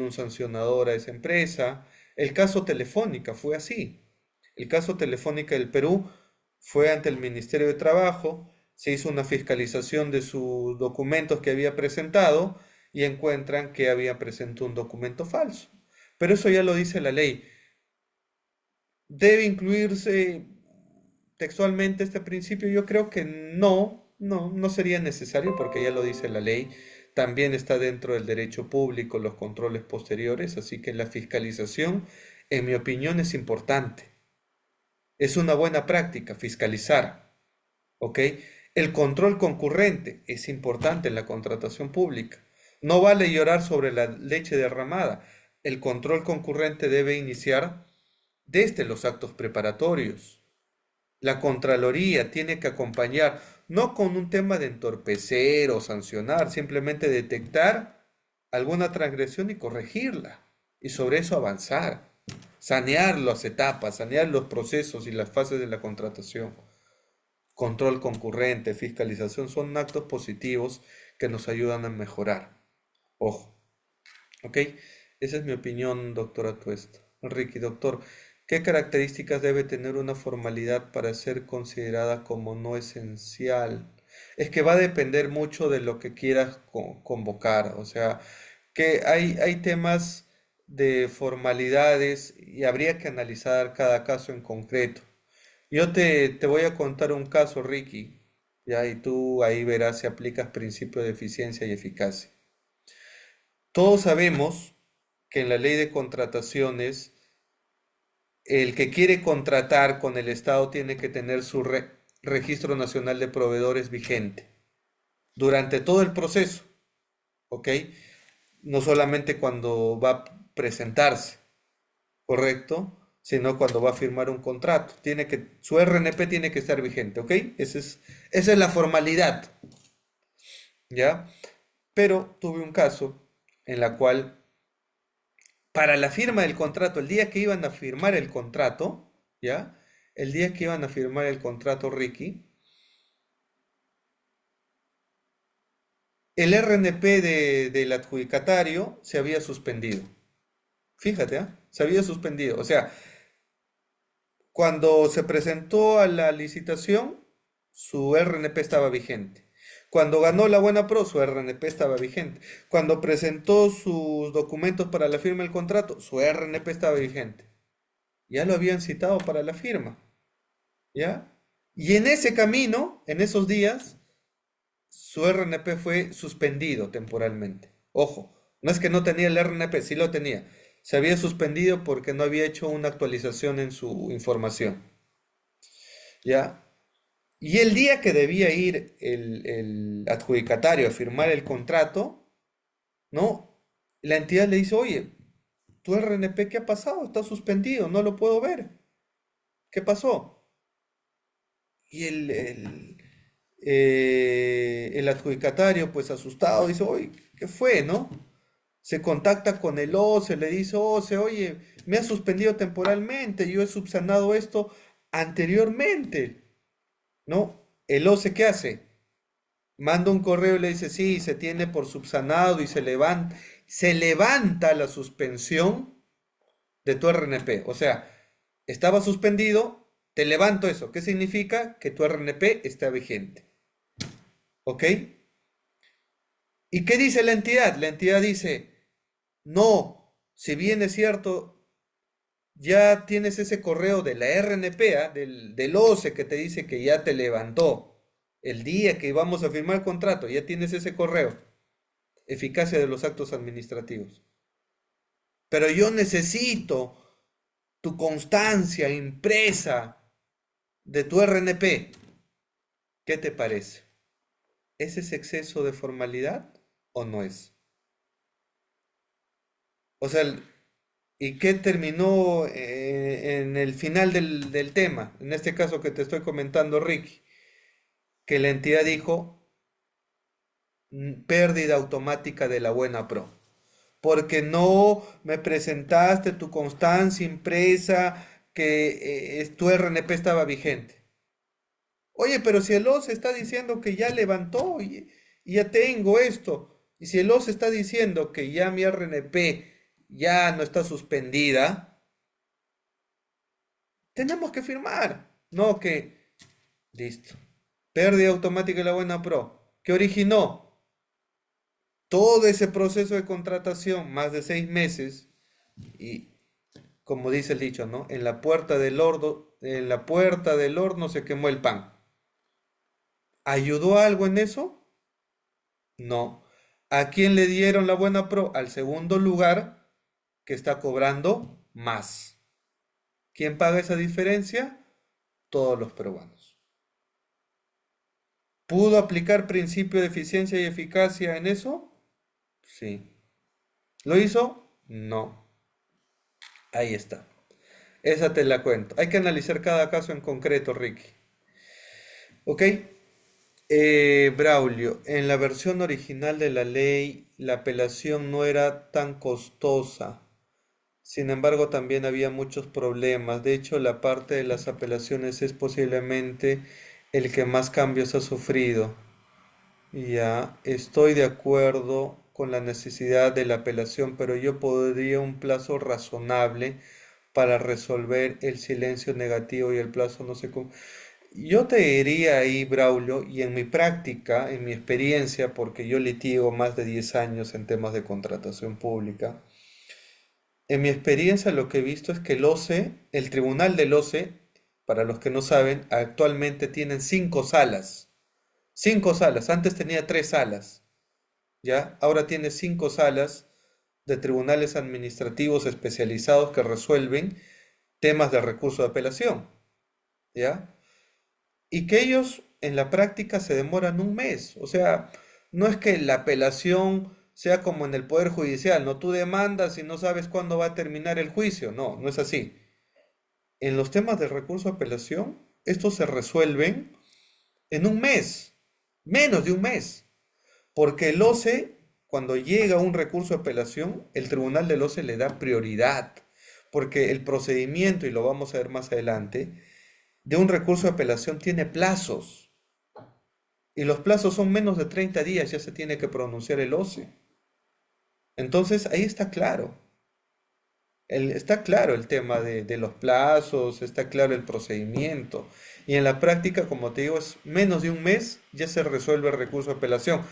un sancionador a esa empresa. El caso Telefónica fue así. El caso Telefónica del Perú fue ante el Ministerio de Trabajo, se hizo una fiscalización de sus documentos que había presentado y encuentran que había presentado un documento falso. Pero eso ya lo dice la ley. ¿Debe incluirse textualmente este principio? Yo creo que no sería necesario porque ya lo dice la ley. También está dentro del derecho público los controles posteriores, así que la fiscalización, en mi opinión, es importante. Es una buena práctica fiscalizar, ¿ok? El control concurrente es importante en la contratación pública. No vale llorar sobre la leche derramada. El control concurrente debe iniciar desde los actos preparatorios. La Contraloría tiene que acompañar, no con un tema de entorpecer o sancionar, simplemente detectar alguna transgresión y corregirla. Y sobre eso avanzar. Sanear las etapas, sanear los procesos y las fases de la contratación. Control concurrente, fiscalización son actos positivos que nos ayudan a mejorar. Ojo. ¿Ok? Esa es mi opinión, doctora Tuesta. Ricky, doctor, ¿qué características debe tener una formalidad para ser considerada como no esencial? Es que va a depender mucho de lo que quieras convocar. O sea, que hay temas de formalidades y habría que analizar cada caso en concreto. Yo te voy a contar un caso, Ricky, ya, y tú ahí verás si aplicas principio de eficiencia y eficacia. Todos sabemos que en la ley de contrataciones, el que quiere contratar con el Estado tiene que tener su registro nacional de proveedores vigente durante todo el proceso, ¿ok? No solamente cuando va a presentarse, ¿correcto? Sino cuando va a firmar un contrato. Su RNP tiene que estar vigente, ¿ok? Esa es la formalidad, ¿ya? Pero tuve un caso en la cual, para la firma del contrato, el día que iban a firmar el contrato, ¿ya? El día que iban a firmar el contrato, Ricky, el RNP del adjudicatario se había suspendido. Fíjate, ¿ah? Se había suspendido. O sea, cuando se presentó a la licitación, su RNP estaba vigente. Cuando ganó la Buena Pro, su RNP estaba vigente. Cuando presentó sus documentos para la firma del contrato, su RNP estaba vigente. Ya lo habían citado para la firma, ¿ya? Y en ese camino, en esos días, su RNP fue suspendido temporalmente. Ojo, no es que no tenía el RNP, sí lo tenía. Se había suspendido porque no había hecho una actualización en su información, ¿ya? Y el día que debía ir el adjudicatario a firmar el contrato, ¿no? La entidad le dice, oye, tu RNP, ¿qué ha pasado? Está suspendido, no lo puedo ver. ¿Qué pasó? Y el adjudicatario, pues asustado, dice, oye, ¿qué fue, no? Se contacta con el OCE, le dice, OCE, oye, me ha suspendido temporalmente, yo he subsanado esto anteriormente, ¿no? El OCE, ¿qué hace? Manda un correo y le dice, sí, se tiene por subsanado y se levanta la suspensión de tu RNP. O sea, estaba suspendido, te levanto eso. ¿Qué significa? Que tu RNP está vigente. ¿Ok? ¿Y qué dice la entidad? La entidad dice, no, si bien es cierto, ya tienes ese correo de la RNP, ¿ah? del OCE que te dice que ya te levantó el día que vamos a firmar el contrato, ya tienes ese correo. Eficacia de los actos administrativos. Pero yo necesito tu constancia impresa de tu RNP. ¿Qué te parece? ¿Es ese exceso de formalidad o no es? O sea, ¿y qué terminó en el final del tema? En este caso que te estoy comentando, Ricky, que la entidad dijo pérdida automática de la Buena Pro, porque no me presentaste tu constancia impresa que tu RNP estaba vigente. Oye, pero si el OCE está diciendo que ya levantó y ya tengo esto, y si el OCE está diciendo que ya mi RNP ya no está suspendida, tenemos que firmar. No que, listo. Pérdida automática de la Buena Pro. ¿Qué originó? Todo ese proceso de contratación, más de 6 meses, y como dice el dicho, ¿no? En la puerta del horno se quemó el pan. ¿Ayudó algo en eso? No. ¿A quién le dieron la Buena Pro? Al segundo lugar, que está cobrando más. ¿Quién paga esa diferencia? Todos los peruanos. ¿Pudo aplicar principio de eficiencia y eficacia en eso? Sí. ¿Lo hizo? No. Ahí está. Esa te la cuento. Hay que analizar cada caso en concreto, Ricky. ¿Ok? Braulio, en la versión original de la ley, la apelación no era tan costosa. Sin embargo, también había muchos problemas. De hecho, la parte de las apelaciones es posiblemente el que más cambios ha sufrido. Ya, estoy de acuerdo con la necesidad de la apelación, pero yo podría un plazo razonable para resolver el silencio negativo y el plazo no sé cómo. Yo te diría ahí, Braulio, y en mi práctica, en mi experiencia, porque yo litigo más de 10 años en temas de contratación pública, en mi experiencia lo que he visto es que el OCE, el tribunal del OCE, para los que no saben, actualmente tienen 5 salas. 5 salas, antes tenía 3 salas, ¿ya? Ahora tiene 5 salas de tribunales administrativos especializados que resuelven temas de recurso de apelación, ¿ya? Y que ellos en la práctica se demoran un mes. O sea, no es que la apelación sea como en el Poder Judicial, no tú demandas y no sabes cuándo va a terminar el juicio. No, no es así. En los temas de recurso de apelación, estos se resuelven en un mes, menos de un mes, porque el OCE, cuando llega un recurso de apelación, el tribunal del OCE le da prioridad, porque el procedimiento, y lo vamos a ver más adelante, de un recurso de apelación tiene plazos, y los plazos son menos de 30 días, ya se tiene que pronunciar el OCE. Entonces, ahí está claro. Está claro el tema de los plazos, está claro el procedimiento. Y en la práctica, como te digo, es menos de un mes ya se resuelve el recurso de apelación.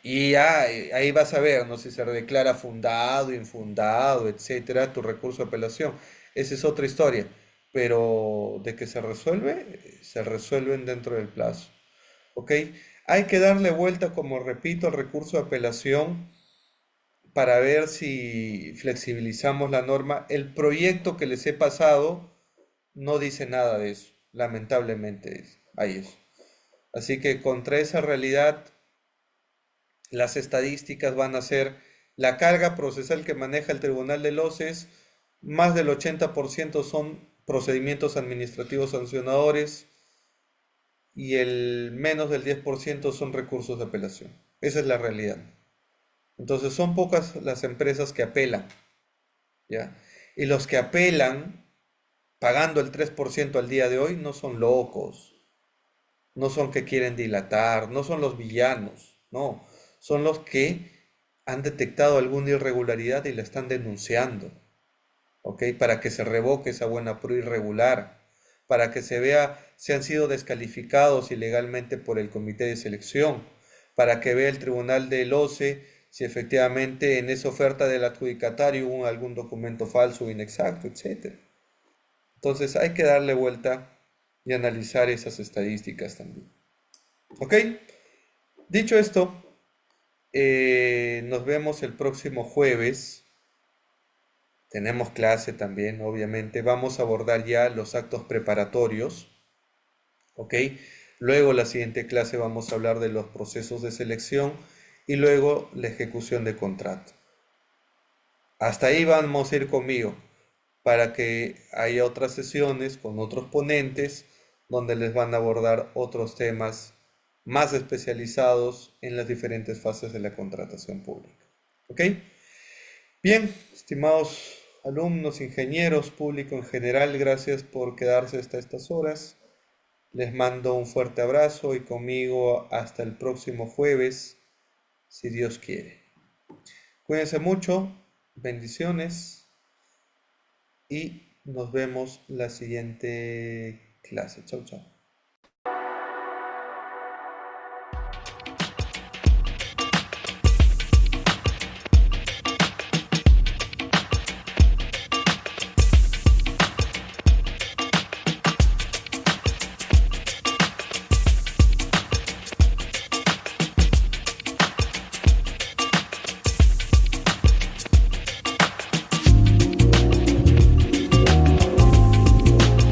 Y ya, ahí vas a ver, ¿no? Si se declara fundado, infundado, etcétera, tu recurso de apelación. Esa es otra historia. Pero de que se resuelven dentro del plazo. ¿Ok? Hay que darle vuelta, como repito, al recurso de apelación para ver si flexibilizamos la norma. El proyecto que les he pasado no dice nada de eso, lamentablemente hay eso. Así que contra esa realidad, las estadísticas van a ser la carga procesal que maneja el Tribunal de Loces, más del 80% son procedimientos administrativos sancionadores y el menos del 10% son recursos de apelación. Esa es la realidad. Entonces son pocas las empresas que apelan, ¿ya? Y los que apelan pagando el 3% al día de hoy no son locos, no son que quieren dilatar, no son los villanos, no, son los que han detectado alguna irregularidad y la están denunciando, ¿ok? Para que se revoque esa buena pro irregular, para que se vea si han sido descalificados ilegalmente por el comité de selección, para que vea el tribunal del OCE si efectivamente en esa oferta del adjudicatario hubo algún documento falso o inexacto, etc. Entonces hay que darle vuelta y analizar esas estadísticas también. ¿Ok? Dicho esto, nos vemos el próximo jueves. Tenemos clase también, obviamente. Vamos a abordar ya los actos preparatorios. ¿Ok? Luego la siguiente clase vamos a hablar de los procesos de selección y luego la ejecución de contrato. Hasta ahí vamos a ir conmigo para que haya otras sesiones con otros ponentes donde les van a abordar otros temas más especializados en las diferentes fases de la contratación pública. ¿Ok? Bien, estimados alumnos, ingenieros, público en general, gracias por quedarse hasta estas horas. Les mando un fuerte abrazo y conmigo hasta el próximo jueves, si Dios quiere. Cuídense mucho, bendiciones y nos vemos la siguiente clase. Chau, chau.